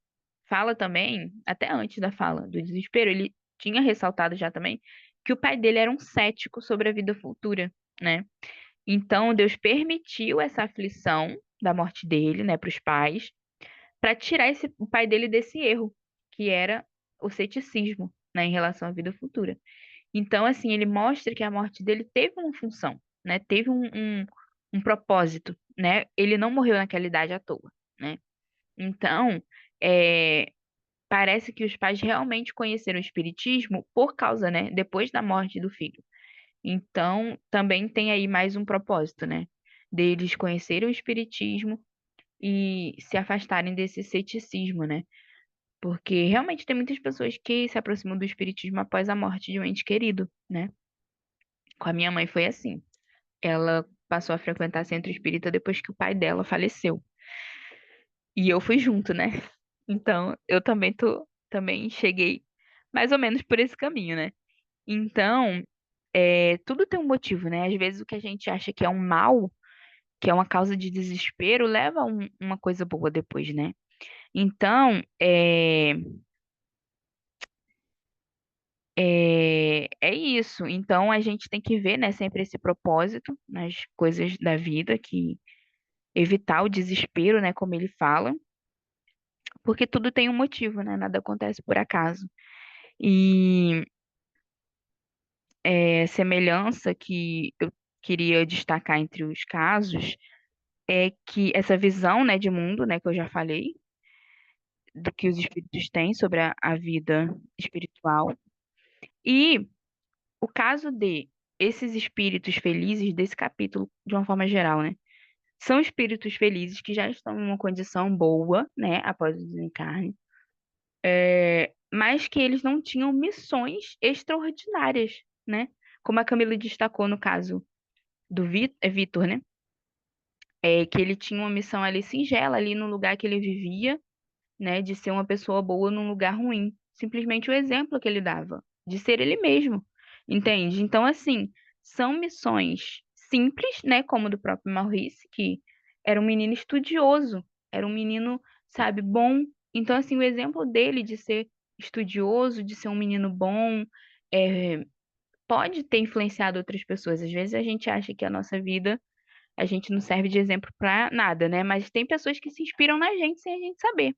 fala também, até antes da fala do desespero, ele tinha ressaltado já também que o pai dele era um cético sobre a vida futura, né? Então, Deus permitiu essa aflição da morte dele, né, para os pais, para tirar o pai dele desse erro, que era o ceticismo, né, em relação à vida futura. Então, assim, ele mostra que a morte dele teve uma função, né? Teve um propósito, né? Ele não morreu naquela idade à toa, né? Então, é, parece que os pais realmente conheceram o espiritismo por causa, né? Depois da morte do filho. Então, também tem aí mais um propósito, né? Deles conhecerem o espiritismo e se afastarem desse ceticismo, né? Porque realmente tem muitas pessoas que se aproximam do espiritismo após a morte de um ente querido, né? Com a minha mãe foi assim. Ela passou a frequentar centro espírita depois que o pai dela faleceu. E eu fui junto, né? Então, eu também cheguei mais ou menos por esse caminho, né? Então, tudo tem um motivo, né? Às vezes o que a gente acha que é um mal, que é uma causa de desespero, leva a uma coisa boa depois, né? Então, É isso. Então a gente tem que ver, né, sempre esse propósito nas coisas da vida, que evitar o desespero, né, como ele fala, porque tudo tem um motivo, né? Nada acontece por acaso. E semelhança que eu queria destacar entre os casos é que essa visão, né, de mundo, né, que eu já falei, do que os espíritos têm sobre a vida espiritual. E o caso de esses espíritos felizes desse capítulo, de uma forma geral, né? São espíritos felizes que já estão em uma condição boa, né, após o desencarne, mas que eles não tinham missões extraordinárias, né? Como a Camila destacou no caso do Vitor, né? Que ele tinha uma missão ali singela, ali no lugar que ele vivia, né? De ser uma pessoa boa num lugar ruim. Simplesmente o exemplo que ele dava, de ser ele mesmo, entende? Então, assim, são missões simples, né? Como do próprio Maurice, que era um menino estudioso, era um menino, sabe, bom. Então, assim, o exemplo dele de ser estudioso, de ser um menino bom, é, pode ter influenciado outras pessoas. Às vezes a gente acha que a nossa vida, a gente não serve de exemplo para nada, né? Mas tem pessoas que se inspiram na gente sem a gente saber,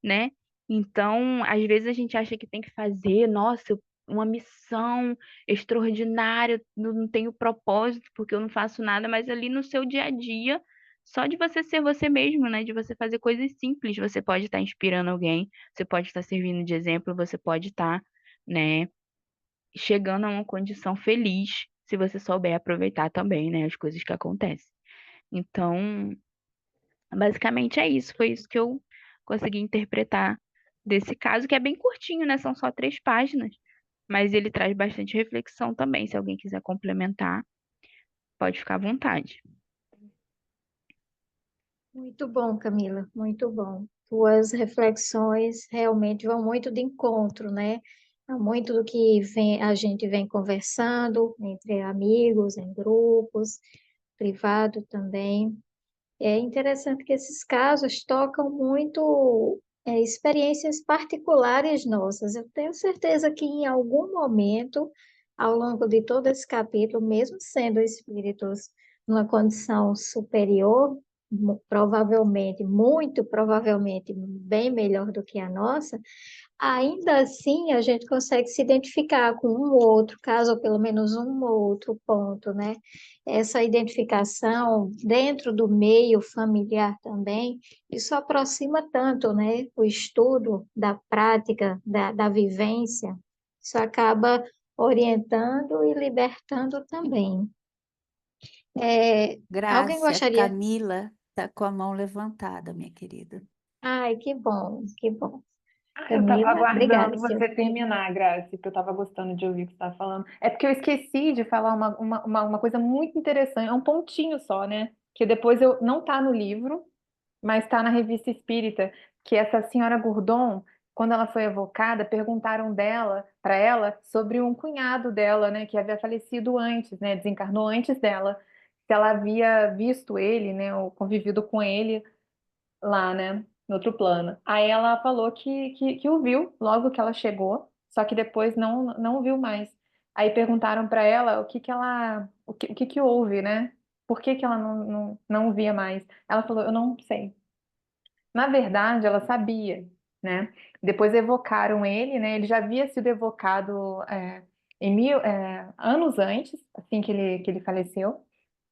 né? Então, às vezes a gente acha que tem que fazer, nossa, uma missão extraordinária, não tenho propósito porque eu não faço nada, mas ali no seu dia a dia, só de você ser você mesmo, né? De você fazer coisas simples, você pode estar inspirando alguém, você pode estar servindo de exemplo, você pode estar, né, chegando a uma condição feliz, se você souber aproveitar também, né, as coisas que acontecem. Então, basicamente é isso, foi isso que eu consegui interpretar desse caso, que é bem curtinho, né? São só 3 páginas, mas ele traz bastante reflexão também. Se alguém quiser complementar, pode ficar à vontade. Muito bom, Camila, muito bom. Tuas reflexões realmente vão muito de encontro, né? A muito do que a gente vem conversando entre amigos, em grupos, privado também. É interessante que esses casos tocam muito experiências particulares nossas. Eu tenho certeza que em algum momento, ao longo de todo esse capítulo, mesmo sendo espíritos numa condição superior, provavelmente, muito provavelmente, bem melhor do que a nossa, ainda assim a gente consegue se identificar com um ou outro caso, ou pelo menos um ou outro ponto, né? Essa identificação dentro do meio familiar também, isso aproxima tanto, né? O estudo da prática, da vivência, isso acaba orientando e libertando também. Alguém Grácia, gostaria? Camila está com a mão levantada, minha querida. Ai, que bom, que bom. Eu estava Camila, obrigada, aguardando Silvia. você terminar, Grazi, porque eu estava gostando de ouvir o que você estava falando. É porque eu esqueci de falar uma coisa muito interessante, é um pontinho só, né? Que depois eu não está no livro, mas está na Revista Espírita, que essa senhora Gourdon, quando ela foi evocada, perguntaram dela, para ela, sobre um cunhado dela, né, que havia falecido antes, né, desencarnou antes dela, se ela havia visto ele, né, ou convivido com ele lá, né, no outro plano. Aí ela falou que o viu logo que ela chegou, só que depois não viu mais. Aí perguntaram para ela o que houve, né? Por que ela não via mais? Ela falou, eu não sei. Na verdade, ela sabia, né? Depois evocaram ele, né? Ele já havia sido evocado anos antes, assim que ele faleceu,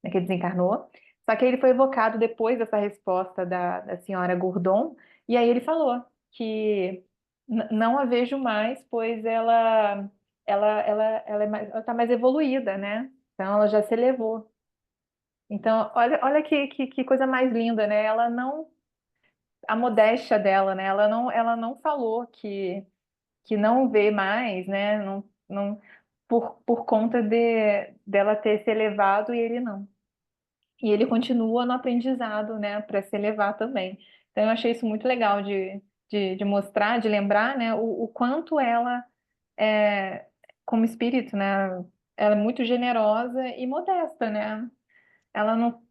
né, que ele desencarnou. Só que ele foi evocado depois dessa resposta da senhora Gourdon, e aí ele falou que não a vejo mais, pois ela tá mais evoluída, né? Então ela já se elevou. Então, olha que coisa mais linda, né? Ela não a modéstia dela, né? Ela não falou que não vê mais, né? Não, por conta dela ter se elevado e ele não. E ele continua no aprendizado, né? Para se elevar também. Então, eu achei isso muito legal de mostrar, de lembrar, né? O quanto ela é, como espírito, né? Ela é muito generosa e modesta, né? Ela não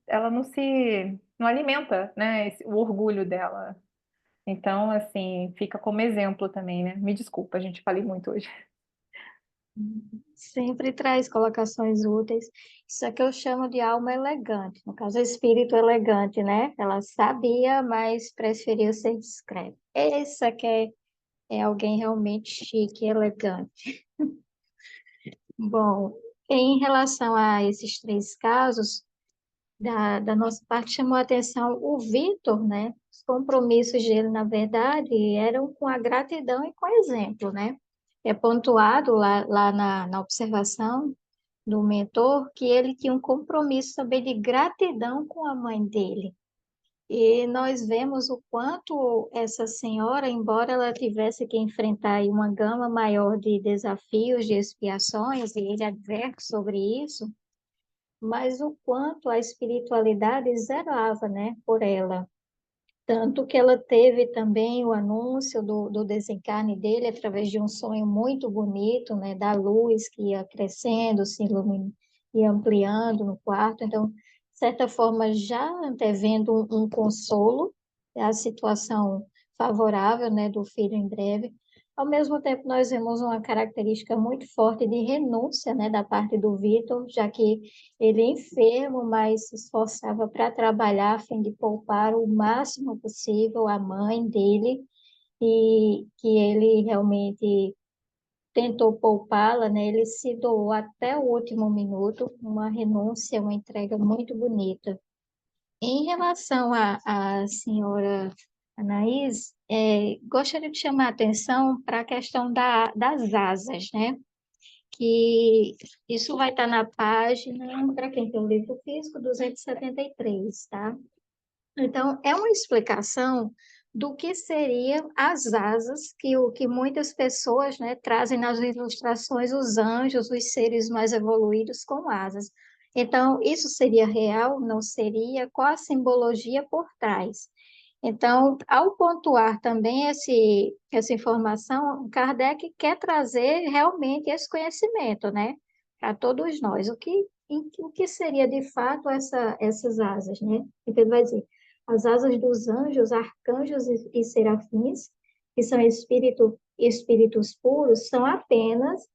não alimenta, né? O orgulho dela. Então, assim, fica como exemplo também, né? Me desculpa, a gente falei muito hoje. Sempre traz colocações úteis. Isso é que eu chamo de alma elegante, no caso, espírito elegante, né? Ela sabia, mas preferiu ser discreta. Essa que é alguém realmente chique, elegante. Bom, em relação a esses três casos, da nossa parte chamou a atenção o Vitor, né? Os compromissos dele, na verdade, eram com a gratidão e com o exemplo, né? É pontuado lá na observação do mentor que ele tinha um compromisso também de gratidão com a mãe dele. E nós vemos o quanto essa senhora, embora ela tivesse que enfrentar aí uma gama maior de desafios, de expiações, e ele adverte sobre isso, mas o quanto a espiritualidade zelava, né, por ela. Tanto que ela teve também o anúncio do desencarne dele através de um sonho muito bonito, né, da luz que ia crescendo, se iluminando e ampliando no quarto. Então, de certa forma, já antevendo um consolo, a situação favorável, né, do filho em breve. Ao mesmo tempo, nós vemos uma característica muito forte de renúncia, né, da parte do Vitor, já que ele é enfermo, mas se esforçava para trabalhar a fim de poupar o máximo possível a mãe dele e que ele realmente tentou poupá-la, né? Ele se doou até o último minuto, uma renúncia, uma entrega muito bonita. Em relação à senhora Anaís, gostaria de chamar a atenção para a questão das asas, né? Que isso vai estar na página, para quem tem o livro físico, 273, tá? Então, é uma explicação do que seriam as asas que o que muitas pessoas, né, trazem nas ilustrações os anjos, os seres mais evoluídos com asas. Então, isso seria real? Não seria? Qual a simbologia por trás? Então, ao pontuar também essa informação, Kardec quer trazer realmente esse conhecimento, né, para todos nós. O que seria de fato essas asas, né? Então, ele vai dizer, as asas dos anjos, arcanjos e serafins, que são espíritos puros, são apenas,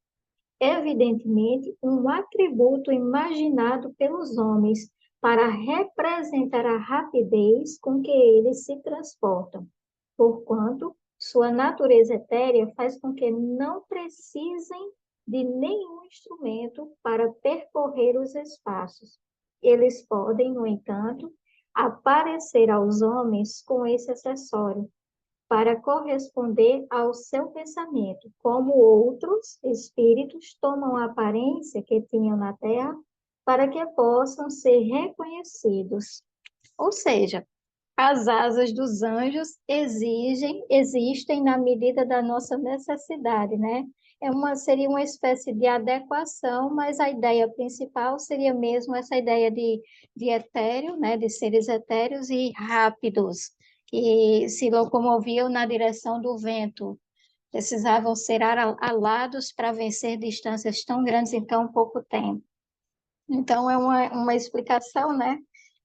evidentemente, um atributo imaginado pelos homens para representar a rapidez com que eles se transportam, porquanto sua natureza etérea faz com que não precisem de nenhum instrumento para percorrer os espaços. Eles podem, no entanto, aparecer aos homens com esse acessório, para corresponder ao seu pensamento, como outros espíritos tomam a aparência que tinham na Terra para que possam ser reconhecidos. Ou seja, as asas dos anjos existem na medida da nossa necessidade, né? Seria uma espécie de adequação, mas a ideia principal seria mesmo essa ideia de etéreo, né? De seres etéreos e rápidos, que se locomoviam na direção do vento, precisavam ser alados para vencer distâncias tão grandes em tão pouco tempo. Então, é uma explicação, né?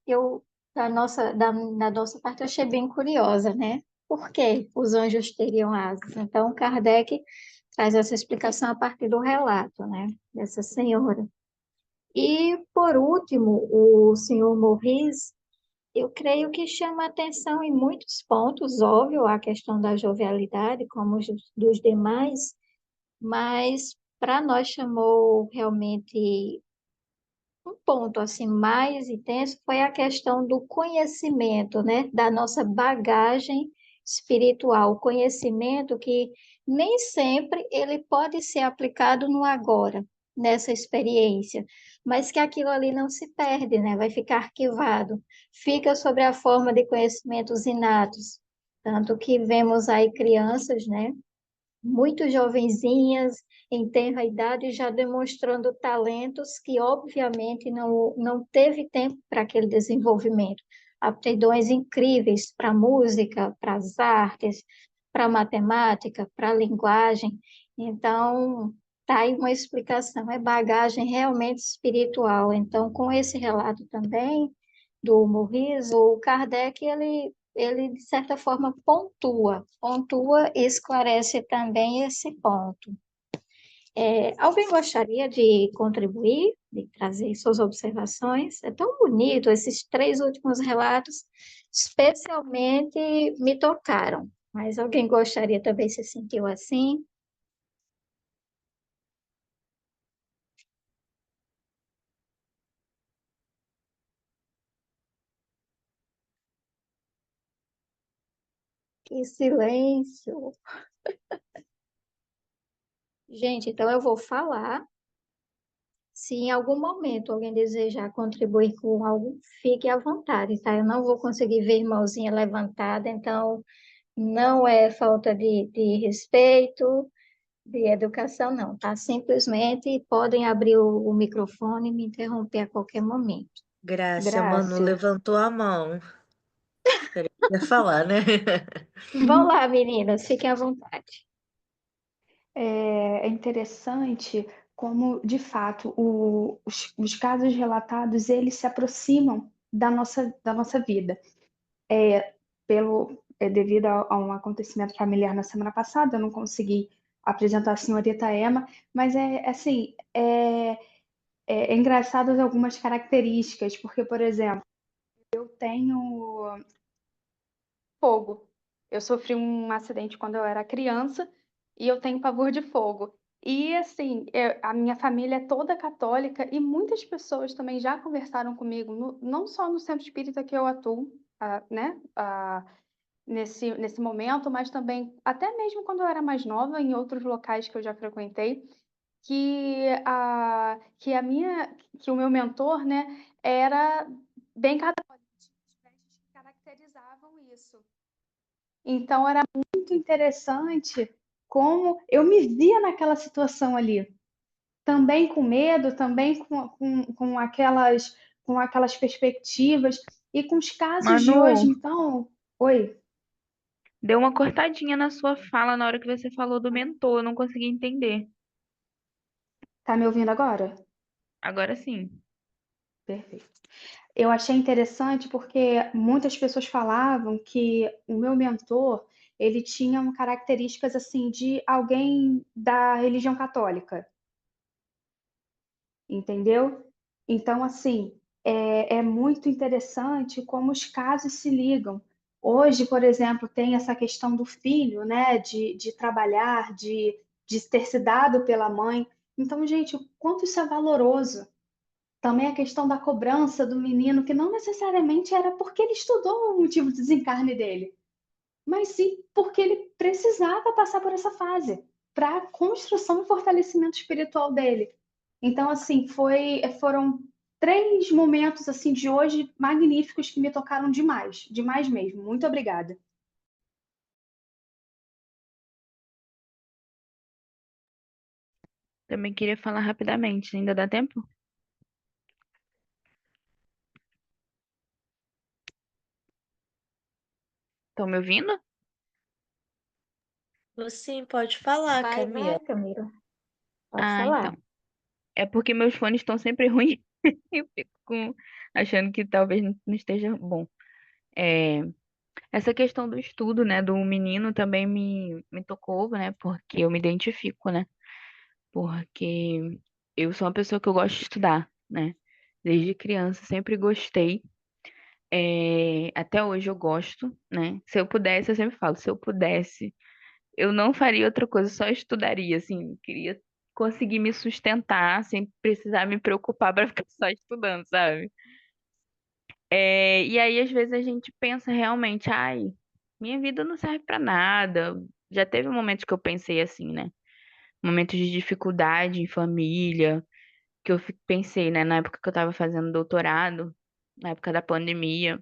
Eu, da nossa parte, eu achei bem curiosa, né? Por que os anjos teriam asas? Então, Kardec traz essa explicação a partir do relato, né? Dessa senhora. E, por último, o senhor Maurice, eu creio que chama atenção em muitos pontos, óbvio, a questão da jovialidade, como os dos demais, mas para nós chamou realmente um ponto assim mais intenso foi a questão do conhecimento, né, da nossa bagagem espiritual, o conhecimento que nem sempre ele pode ser aplicado no agora, nessa experiência, mas que aquilo ali não se perde, né, vai ficar arquivado, fica sobre a forma de conhecimentos inatos, tanto que vemos aí crianças, né, muito jovenzinhas, em tenra idade, já demonstrando talentos que, obviamente, não teve tempo para aquele desenvolvimento. Aptidões incríveis para música, para as artes, para matemática, para linguagem. Então, está aí uma explicação, é bagagem realmente espiritual. Então, com esse relato também do Maurice, o Kardec, ele, de certa forma, pontua e esclarece também esse ponto. Alguém gostaria de contribuir, de trazer suas observações? É tão bonito, esses três últimos relatos, especialmente me tocaram. Mas alguém gostaria também, se sentiu assim? Que silêncio! Gente, então eu vou falar. Se em algum momento alguém desejar contribuir com algo, fique à vontade, tá? Eu não vou conseguir ver mãozinha levantada, então não é falta de respeito, de educação, não, tá? Simplesmente podem abrir o microfone e me interromper a qualquer momento. Graça, a Manu Grácia. levantou a mão. Quer falar, né? Vão lá, meninas, fiquem à vontade. É interessante como, de fato, os casos relatados, eles se aproximam da nossa vida. Devido a um acontecimento familiar na semana passada, eu não consegui apresentar a senhorita Emma, mas é engraçado algumas características, porque, por exemplo, eu tenho fogo. Eu sofri um acidente quando eu era criança e eu tenho pavor de fogo. E assim, a minha família é toda católica e muitas pessoas também já conversaram comigo, não só no centro espírita que eu atuo, né, nesse momento, mas também, até mesmo quando eu era mais nova, em outros locais que eu já frequentei, que o meu mentor, né, era bem católico, que caracterizavam isso. Então era muito interessante como eu me via naquela situação ali, também com medo, também com aquelas perspectivas e com os casos de hoje. Manu, Então, oi, deu uma cortadinha na sua fala na hora que você falou do mentor, eu não consegui entender. tá me ouvindo agora? Agora sim. Perfeito. Eu achei interessante porque muitas pessoas falavam que o meu mentor, ele tinha características assim de alguém da religião católica. Entendeu? Então, assim, é muito interessante como os casos se ligam. Hoje, por exemplo, tem essa questão do filho, né, de trabalhar, de ter se dado pela mãe. Então, gente, o quanto isso é valoroso. Também a questão da cobrança do menino, que não necessariamente era porque ele estudou o motivo do desencarne dele, mas sim porque ele precisava passar por essa fase para a construção e fortalecimento espiritual dele. Então, assim, foram três momentos assim de hoje magníficos que me tocaram demais mesmo. Muito obrigada. Também queria falar rapidamente, ainda dá tempo? Estão me ouvindo? Sim, pode falar, Vai, Camila. Camila, pode Ah, falar. então. É porque meus fones estão sempre ruins. Eu fico achando que talvez não esteja bom. É, essa questão do estudo, né, do menino também me tocou, né, porque eu me identifico, né, porque eu sou uma pessoa que eu gosto de estudar, né, desde criança sempre gostei, até hoje eu gosto, né, se eu pudesse, eu sempre falo, se eu pudesse, eu não faria outra coisa, só estudaria, assim, queria conseguir me sustentar sem precisar me preocupar para ficar só estudando, sabe? E aí, às vezes, a gente pensa realmente, ai, minha vida não serve pra nada. Já teve momentos que eu pensei assim, né? Momentos de dificuldade em família, que eu pensei, né? Na época que eu tava fazendo doutorado, na época da pandemia,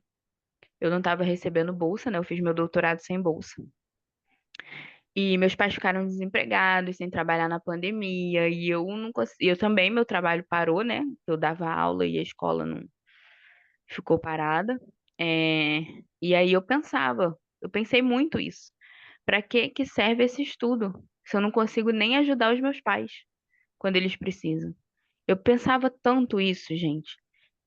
eu não tava recebendo bolsa, né? Eu fiz meu doutorado sem bolsa. E meus pais ficaram desempregados, sem trabalhar na pandemia, e eu não consegui, eu também, meu trabalho parou, né? Eu dava aula e a escola não ficou parada. É, e aí eu pensei muito isso. Para que serve esse estudo se eu não consigo nem ajudar os meus pais quando eles precisam? Eu pensava tanto isso, gente.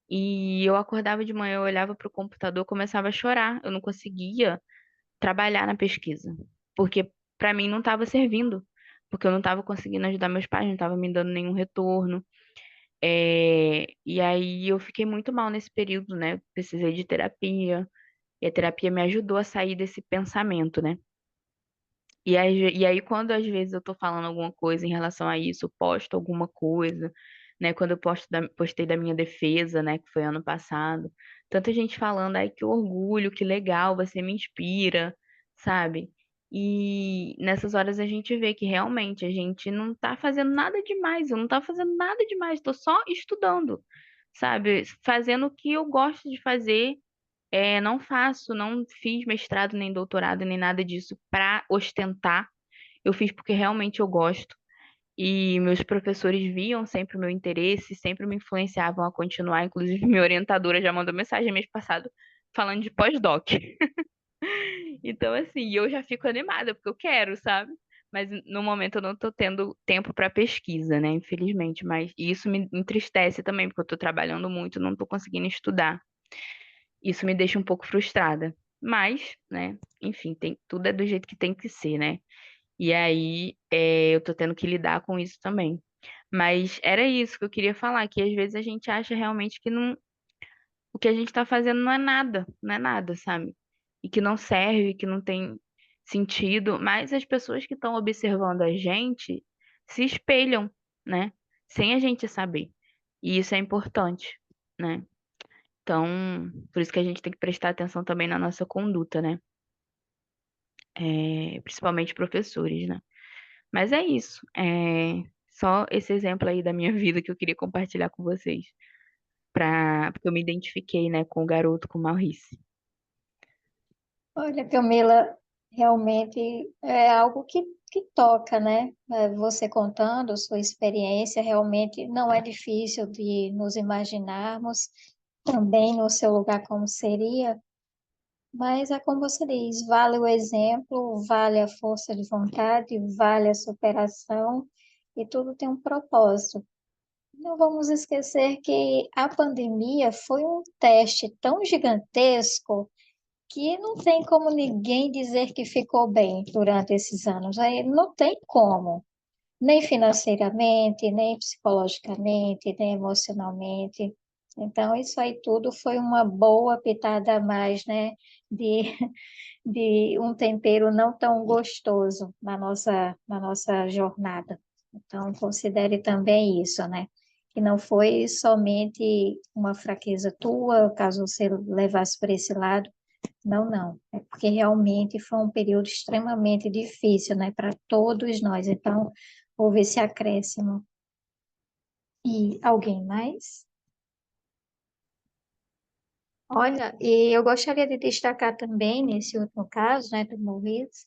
E eu acordava de manhã, eu olhava para o computador, começava a chorar. Eu não conseguia trabalhar na pesquisa, porque para mim não estava servindo. porque eu não estava conseguindo ajudar meus pais, não estava me dando nenhum retorno. E aí eu fiquei muito mal nesse período, né? Precisei de terapia, e a terapia me ajudou a sair desse pensamento, né? E aí, quando às vezes eu tô falando alguma coisa em relação a isso, eu posto alguma coisa, né? Quando eu postei da minha defesa, né? Que foi ano passado, tanta gente falando, ai, que orgulho, que legal, você me inspira, sabe? E nessas horas a gente vê que realmente a gente não tá fazendo nada demais, eu não tá fazendo nada demais, tô só estudando, sabe? Fazendo o que eu gosto de fazer. Não fiz mestrado nem doutorado nem nada disso para ostentar. Eu fiz porque realmente eu gosto. E meus professores viam sempre o meu interesse, sempre me influenciavam a continuar. Inclusive, minha orientadora já mandou mensagem mês passado falando de pós-doc. Então, assim, eu já fico animada, porque eu quero, sabe? Mas no momento eu não tô tendo tempo para pesquisa, né? Infelizmente. Mas isso me entristece também, porque eu tô trabalhando muito, não tô conseguindo estudar. Isso me deixa um pouco frustrada. Mas, né, enfim, tudo é do jeito que tem que ser, né? E aí, eu tô tendo que lidar com isso também. Mas era isso que eu queria falar, que às vezes a gente acha realmente que não, o que a gente tá fazendo não é nada, sabe? E que não serve, que não tem sentido, mas as pessoas que estão observando a gente se espelham, né? Sem a gente saber. E isso é importante, né? Então, por isso que a gente tem que prestar atenção também na nossa conduta, né? Principalmente professores, né? Mas é isso. Só esse exemplo aí da minha vida que eu queria compartilhar com vocês. Porque eu me identifiquei, né, com o garoto, com o Maurice. Olha, Camila, realmente é algo que toca, né? Você contando sua experiência, realmente não é difícil de nos imaginarmos também no seu lugar como seria, mas é como você diz, vale o exemplo, vale a força de vontade, vale a superação, e tudo tem um propósito. Não vamos esquecer que a pandemia foi um teste tão gigantesco que não tem como ninguém dizer que ficou bem durante esses anos. Aí não tem como, nem financeiramente, nem psicologicamente, nem emocionalmente. Então, isso aí tudo foi uma boa pitada a mais, né? De, de um tempero não tão gostoso na nossa jornada. Então, considere também isso, né? Que não foi somente uma fraqueza tua, caso você levasse por esse lado, não, não. É porque realmente foi um período extremamente difícil, né, para todos nós. Então, houve esse acréscimo. E alguém mais? Olha, e eu gostaria de destacar também, nesse último caso, né, do Maurice,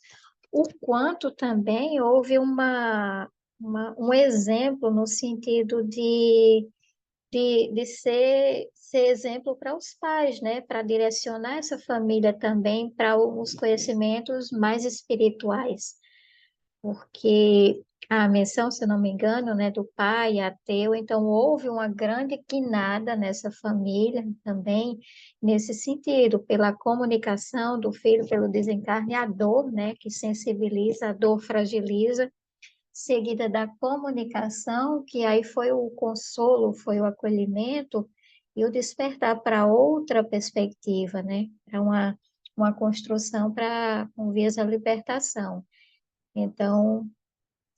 o quanto também houve um exemplo no sentido de ser exemplo para os pais, né? Para direcionar essa família também para os conhecimentos mais espirituais, porque a menção, se eu não me engano, né, do pai ateu, então houve uma grande guinada nessa família também, nesse sentido, pela comunicação do filho, pelo desencarne, a dor, né, que sensibiliza, a dor fragiliza, seguida da comunicação, que aí foi o consolo, foi o acolhimento e o despertar para outra perspectiva, né? Para uma construção para com vias à libertação. Então,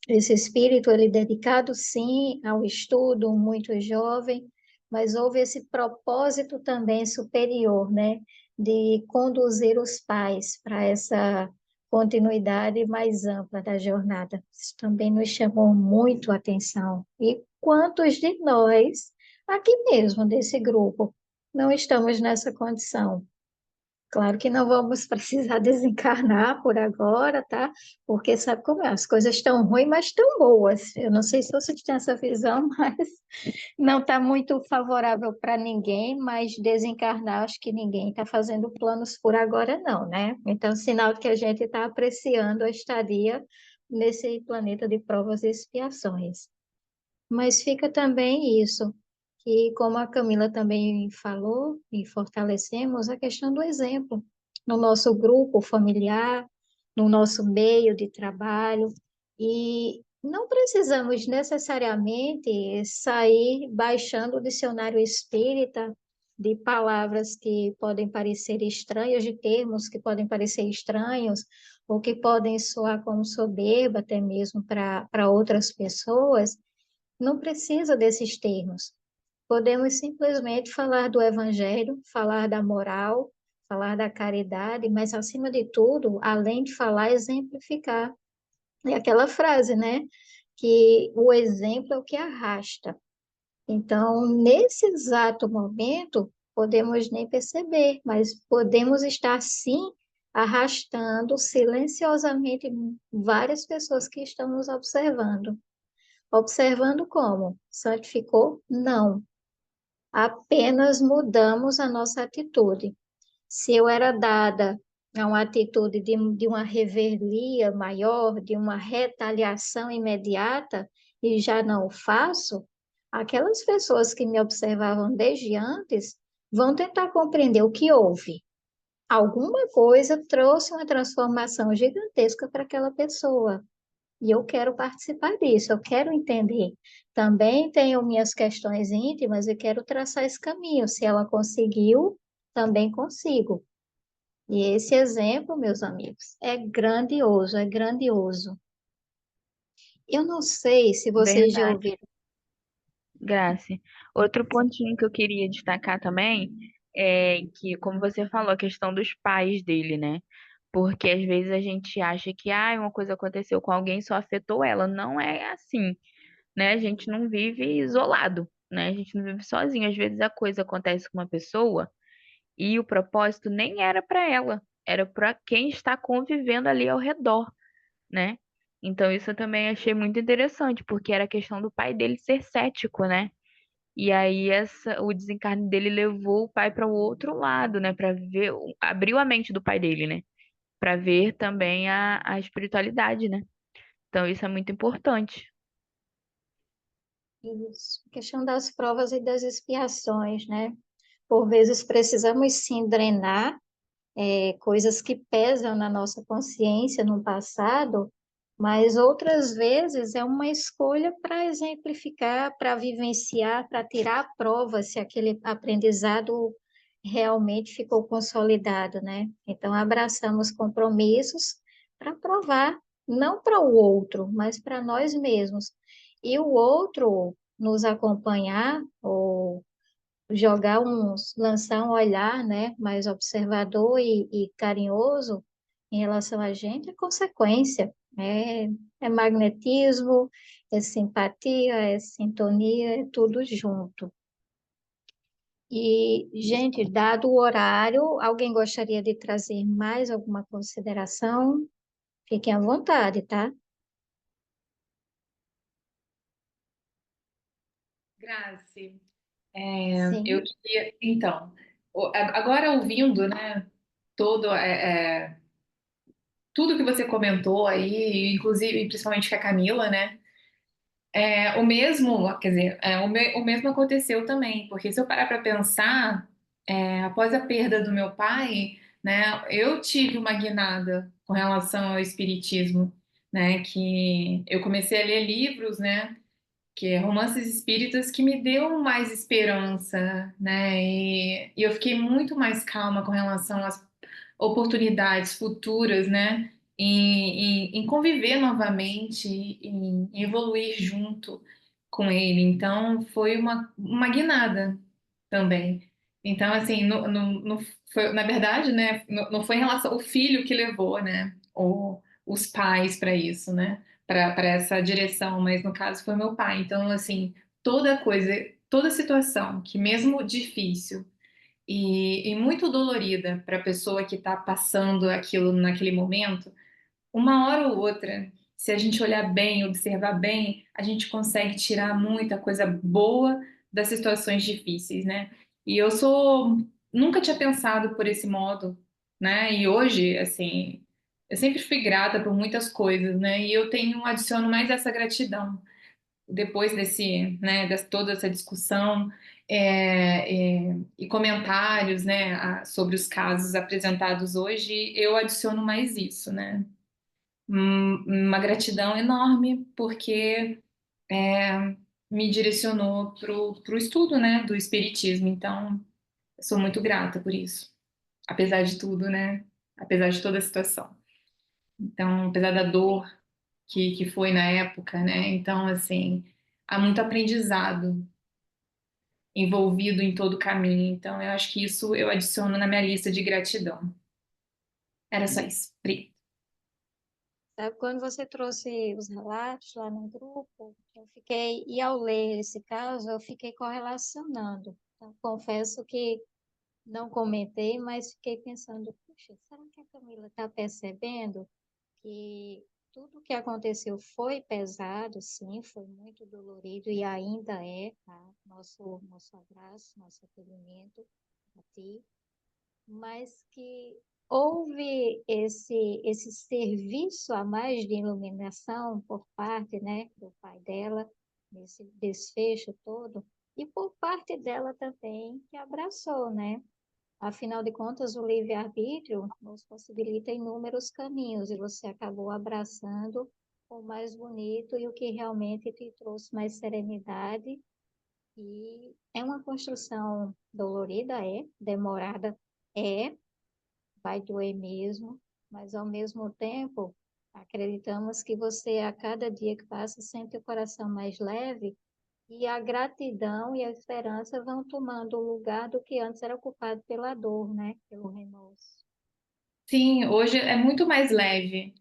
esse espírito, ele dedicado, sim, ao estudo, muito jovem, mas houve esse propósito também superior, né? De conduzir os pais para essa continuidade mais ampla da jornada. Isso também nos chamou muito a atenção. E quantos de nós, aqui mesmo, desse grupo, não estamos nessa condição? Claro que não vamos precisar desencarnar por agora, tá? Porque sabe como é? As coisas estão ruins, mas estão boas. Eu não sei se você tem essa visão, mas não está muito favorável para ninguém, mas desencarnar, acho que ninguém está fazendo planos por agora, não, né? Então, sinal de que a gente está apreciando a estadia nesse planeta de provas e expiações. Mas fica também isso, que como a Camila também falou, e fortalecemos a questão do exemplo no nosso grupo familiar, no nosso meio de trabalho, e Não precisamos necessariamente sair baixando o dicionário espírita de palavras que podem parecer estranhas, de termos que podem parecer estranhos, ou que podem soar como soberba até mesmo para outras pessoas. Não precisa desses termos. Podemos simplesmente falar do evangelho, falar da moral, falar da caridade, mas acima de tudo, além de falar, exemplificar. É aquela frase, né? Que o exemplo é o que arrasta. Então, nesse exato momento, podemos nem perceber, mas podemos estar sim arrastando silenciosamente várias pessoas que estão nos observando. Observando como? Santificou? Não. Apenas mudamos a nossa atitude. Se eu era dada a uma atitude de uma revelia maior, de uma retaliação imediata, e já não o faço, aquelas pessoas que me observavam desde antes vão tentar compreender o que houve. Alguma coisa trouxe uma transformação gigantesca para aquela pessoa. E eu quero participar disso, eu quero entender. Também tenho minhas questões íntimas e quero traçar esse caminho. Se ela conseguiu, também consigo. E esse exemplo, meus amigos, é grandioso, é grandioso. Eu não sei se vocês já Verdade, ouviram. Grace. Outro pontinho que eu queria destacar também é que, como você falou, a questão dos pais dele, né? Porque às vezes a gente acha que uma coisa aconteceu com alguém só afetou ela. Não é assim, né? A gente não vive isolado, né? A gente não vive sozinho. Às vezes a coisa acontece com uma pessoa e o propósito nem era para ela, era para quem está convivendo ali ao redor, né? Então isso eu também achei muito interessante, porque era a questão do pai dele ser cético, né? E aí o desencarne dele levou o pai para o outro lado, né? Para ver, abriu a mente do pai dele, né? Para ver também a espiritualidade, né? Então isso é muito importante. Isso, questão das provas e das expiações, né? Por vezes precisamos sim drenar coisas que pesam na nossa consciência no passado, mas outras vezes é uma escolha para exemplificar, para vivenciar, para tirar a prova se aquele aprendizado realmente ficou consolidado, né? Então, abraçamos compromissos para provar, não para o outro, mas para nós mesmos. E o outro nos acompanhar ou lançar um olhar, né, mais observador e carinhoso em relação a gente, é consequência, é magnetismo, é simpatia, é sintonia, é tudo junto. E, gente, dado o horário, alguém gostaria de trazer mais alguma consideração? Fiquem à vontade, tá? Grace, eu Sim. queria, então, agora ouvindo, né, todo, tudo que você comentou aí, inclusive, principalmente com a Camila, né, o mesmo, quer dizer, o mesmo aconteceu também, porque se eu parar para pensar, após a perda do meu pai, né, eu tive uma guinada com relação ao espiritismo, né, que eu comecei a ler livros, né, que é Romances Espíritas, que me deu mais esperança, né? E eu fiquei muito mais calma com relação às oportunidades futuras, né? Em conviver novamente, em evoluir junto com ele. Então, foi uma guinada também. Então, assim, foi, na verdade, né? Não foi em relação ao filho que levou, né? Ou os pais para isso, né? Para essa direção, mas no caso foi meu pai. Então, assim, toda coisa, toda situação que mesmo difícil e muito dolorida para a pessoa que está passando aquilo naquele momento, uma hora ou outra, se a gente olhar bem, observar bem, a gente consegue tirar muita coisa boa das situações difíceis, né? E nunca tinha pensado por esse modo, né? E hoje, assim, eu sempre fui grata por muitas coisas, né? E eu adiciono mais essa gratidão depois toda essa discussão e comentários, né, sobre os casos apresentados hoje, eu adiciono mais isso, né? uma gratidão enorme, porque me direcionou pro estudo, né, do espiritismo. Então, eu sou muito grata por isso, apesar de tudo, né? Apesar de toda a situação. Então, apesar da dor que foi na época, né? Então, assim, há muito aprendizado envolvido em todo o caminho. Então, eu acho que isso eu adiciono na minha lista de gratidão. Era só isso. Pri. Sabe, quando você trouxe os relatos lá no grupo, e ao ler esse caso, eu fiquei correlacionando. Então, confesso que não comentei, mas fiquei pensando, puxa, será que a Camila está percebendo que tudo o que aconteceu foi pesado, sim, foi muito dolorido e ainda é, tá? Nosso abraço, nosso acolhimento a ti, mas que houve esse serviço a mais de iluminação por parte, né, do pai dela, nesse desfecho todo, e por parte dela também, que abraçou, né? Afinal de contas, o livre-arbítrio nos possibilita inúmeros caminhos, e você acabou abraçando o mais bonito e o que realmente te trouxe mais serenidade. E é uma construção dolorida, demorada, é, vai doer mesmo, mas ao mesmo tempo, acreditamos que você, a cada dia que passa, sente o coração mais leve e a gratidão e a esperança vão tomando o lugar do que antes era ocupado pela dor, né? Pelo remorso. Sim, hoje é muito mais leve.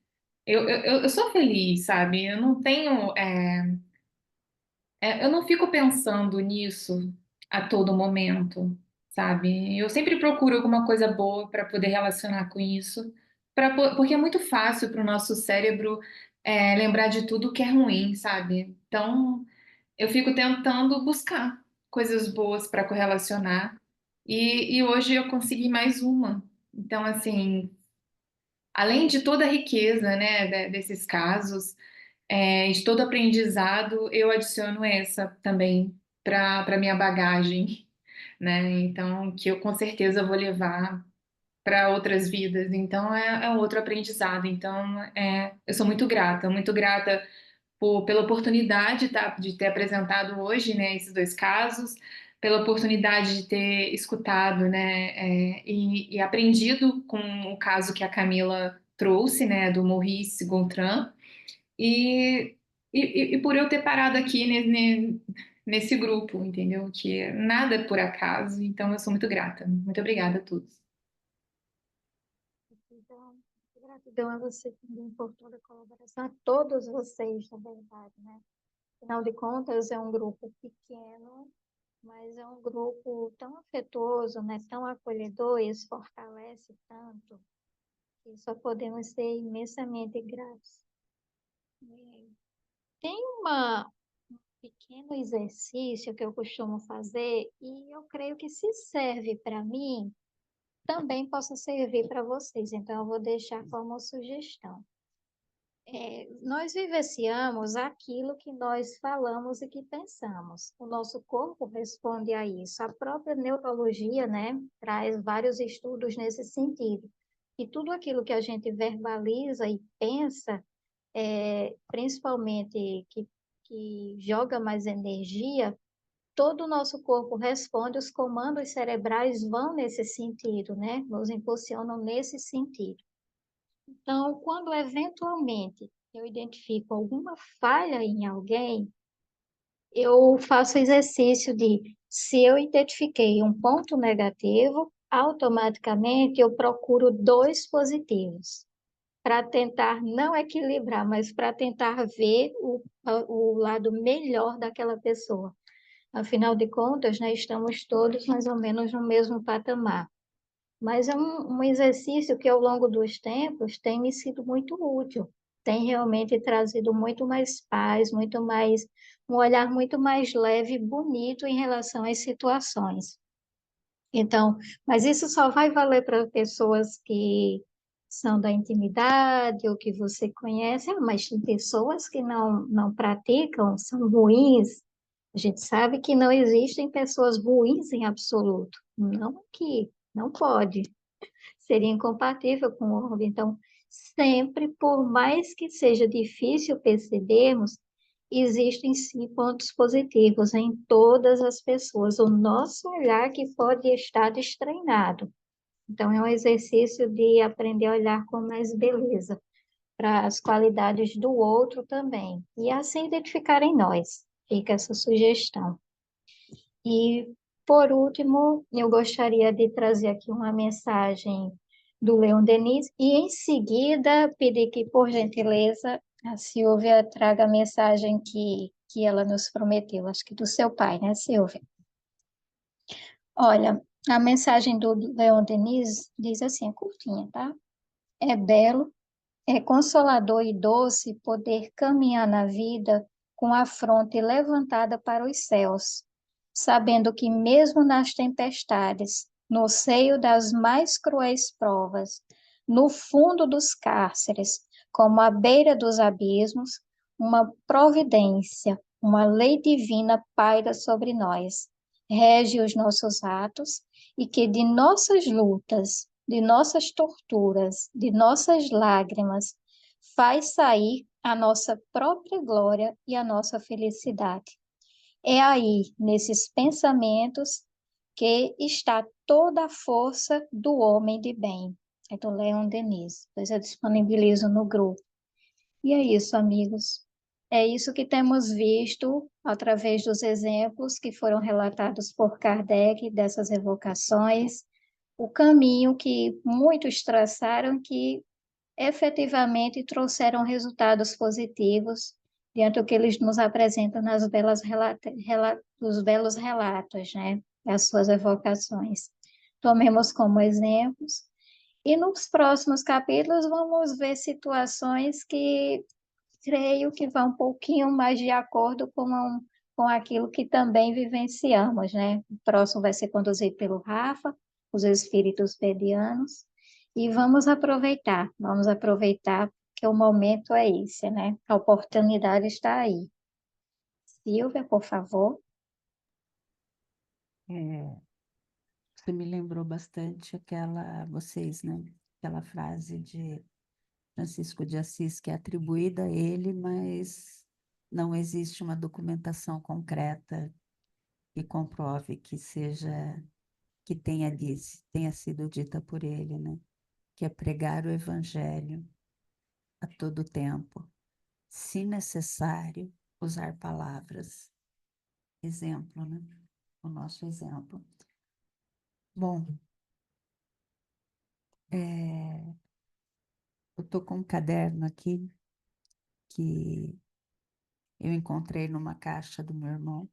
Eu sou feliz, sabe? Eu não tenho. Eu não fico pensando nisso a todo momento, sabe? Eu sempre procuro alguma coisa boa para poder relacionar com isso, porque é muito fácil para o nosso cérebro lembrar de tudo que é ruim, sabe? Então, eu fico tentando buscar coisas boas para correlacionar, e hoje eu consegui mais uma. Então, assim, além de toda a riqueza, né, desses casos de todo aprendizado, eu adiciono essa também para minha bagagem, né? Então, que eu com certeza vou levar para outras vidas. Então, é um outro aprendizado. Então, eu sou muito grata pela oportunidade, tá, de ter apresentado hoje, né, esses dois casos, pela oportunidade de ter escutado, né, e aprendido com o caso que a Camila trouxe, né, do Maurice Gontran. E, e por eu ter parado aqui nesse grupo, entendeu? Que nada é por acaso, então eu sou muito grata. Muito obrigada a todos. Então, gratidão a você também por toda a colaboração, a todos vocês, na verdade, né? Afinal de contas, é um grupo pequeno, mas é um grupo tão afetuoso, né? Tão acolhedor e isso fortalece tanto, que só podemos ser imensamente gratos. E tem um pequeno exercício que eu costumo fazer e eu creio que se serve para mim, também possa servir para vocês. Então, eu vou deixar como sugestão. Nós vivenciamos aquilo que nós falamos e que pensamos. O nosso corpo responde a isso. A própria neurologia, né, traz vários estudos nesse sentido. E tudo aquilo que a gente verbaliza e pensa, principalmente que joga mais energia, todo o nosso corpo responde, os comandos cerebrais vão nesse sentido, né? Nos impulsionam nesse sentido. Então, quando eventualmente eu identifico alguma falha em alguém, eu faço o exercício de, se eu identifiquei um ponto negativo, automaticamente eu procuro dois positivos, para tentar não equilibrar, mas para tentar ver o lado melhor daquela pessoa. Afinal de contas, né, estamos todos mais ou menos no mesmo patamar. Mas é um exercício que, ao longo dos tempos, tem me sido muito útil. Tem realmente trazido muito mais paz, um olhar muito mais leve e bonito em relação às situações. Então, mas isso só vai valer para pessoas que são da intimidade ou que você conhece, mas tem pessoas que não praticam, são ruins. A gente sabe que não existem pessoas ruins em absoluto. Não aqui, não pode. Seria incompatível com o orbe. Então, sempre, por mais que seja difícil percebermos, existem sim pontos positivos em todas as pessoas. O nosso olhar que pode estar destreinado. Então, é um exercício de aprender a olhar com mais beleza para as qualidades do outro também. E assim identificar em nós. Fica essa sugestão. E, por último, eu gostaria de trazer aqui uma mensagem do Leon Denis e, em seguida, pedir que, por gentileza, a Silvia traga a mensagem que ela nos prometeu, acho que do seu pai, né, Silvia? Olha, a mensagem do Leon Denis diz assim, é curtinha, tá? É belo, é consolador e doce poder caminhar na vida com a fronte levantada para os céus, sabendo que mesmo nas tempestades, no seio das mais cruéis provas, no fundo dos cárceres, como à beira dos abismos, uma providência, uma lei divina paira sobre nós, rege os nossos atos e que de nossas lutas, de nossas torturas, de nossas lágrimas, faz sair a nossa própria glória e a nossa felicidade. É aí, nesses pensamentos, que está toda a força do homem de bem. É do Leon Denis. Depois eu disponibilizo no grupo. E é isso, amigos. É isso que temos visto através dos exemplos que foram relatados por Kardec dessas evocações, o caminho que muitos traçaram que efetivamente trouxeram resultados positivos diante do que eles nos apresentam nas nos belos relatos, né? As suas evocações. Tomemos como exemplos. E nos próximos capítulos vamos ver situações que creio que vão um pouquinho mais de acordo com aquilo que também vivenciamos, né? O próximo vai ser conduzido pelo Rafa, os espíritos pedianos, e vamos aproveitar que o momento é esse, né? A oportunidade está aí. Silvia, por favor. É, você me lembrou bastante vocês, né? Aquela frase de Francisco de Assis que é atribuída a ele, mas não existe uma documentação concreta que comprove que tenha sido dita por ele, né? Que é pregar o evangelho a todo tempo, se necessário, usar palavras. Exemplo, né? O nosso exemplo. Bom, eu estou com um caderno aqui que eu encontrei numa caixa do meu irmão,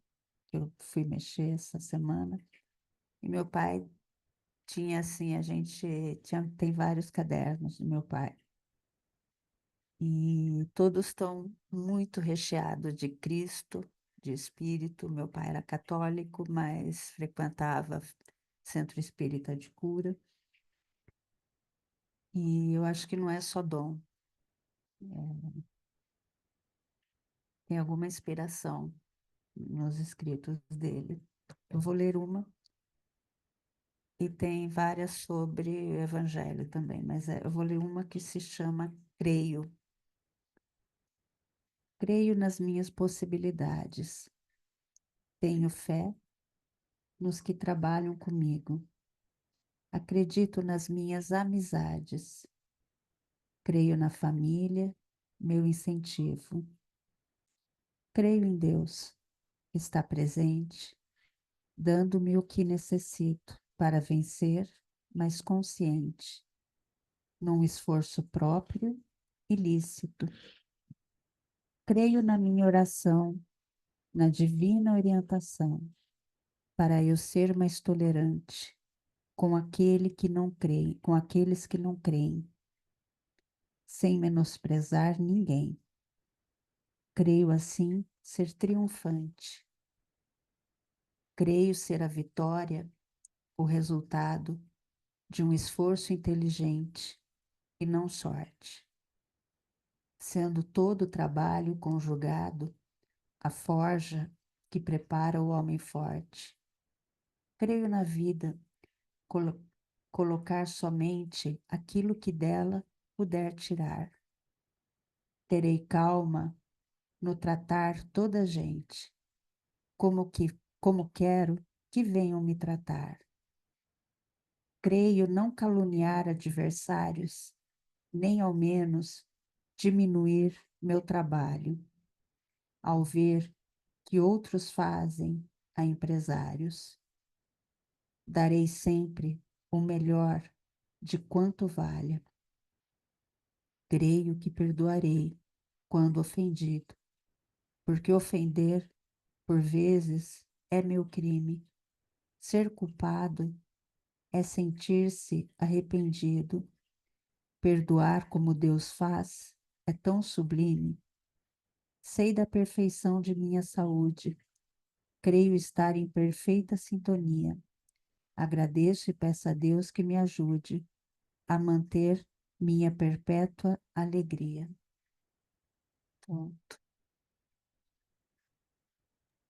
que eu fui mexer essa semana, e meu pai tinha assim, tem vários cadernos do meu pai, e todos estão muito recheados de Cristo, de espírito. Meu pai era católico, mas frequentava centro espírita de cura, e eu acho que não é só dom, tem alguma inspiração nos escritos dele. Eu vou ler uma, e tem várias sobre o Evangelho também, mas eu vou ler uma que se chama Creio. Creio nas minhas possibilidades. Tenho fé nos que trabalham comigo. Acredito nas minhas amizades. Creio na família, meu incentivo. Creio em Deus, que está presente, dando-me o que necessito para vencer, mas consciente, num esforço próprio e lícito. Creio na minha oração, na divina orientação, para eu ser mais tolerante com com aqueles que não creem, sem menosprezar ninguém. Creio assim ser triunfante. Creio ser a vitória, o resultado de um esforço inteligente e não sorte, sendo todo o trabalho conjugado a forja que prepara o homem forte. Creio na vida, colocar somente aquilo que dela puder tirar. Terei calma no tratar toda a gente, como quero que venham me tratar. Creio não caluniar adversários, nem ao menos diminuir meu trabalho, ao ver que outros fazem a empresários. Darei sempre o melhor de quanto valha. Creio que perdoarei quando ofendido, porque ofender, por vezes, é meu crime. Ser culpado é sentir-se arrependido. Perdoar como Deus faz é tão sublime. Sei da perfeição de minha saúde. Creio estar em perfeita sintonia. Agradeço e peço a Deus que me ajude a manter minha perpétua alegria. Ponto.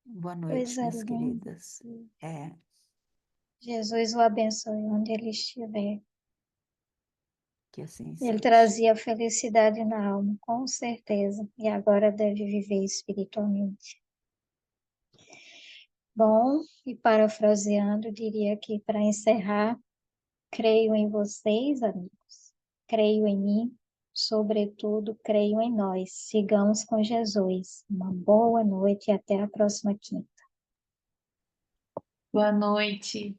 Boa noite, Coisa minhas linda. queridas. É, Jesus o abençoe onde ele estiver. que assim Ele seja. trazia felicidade na alma, com certeza, e agora deve viver espiritualmente. Bom, e parafraseando, diria que para encerrar, creio em vocês, amigos, creio em mim, sobretudo creio em nós. Sigamos com Jesus. Uma boa noite e até a próxima quinta. Boa noite.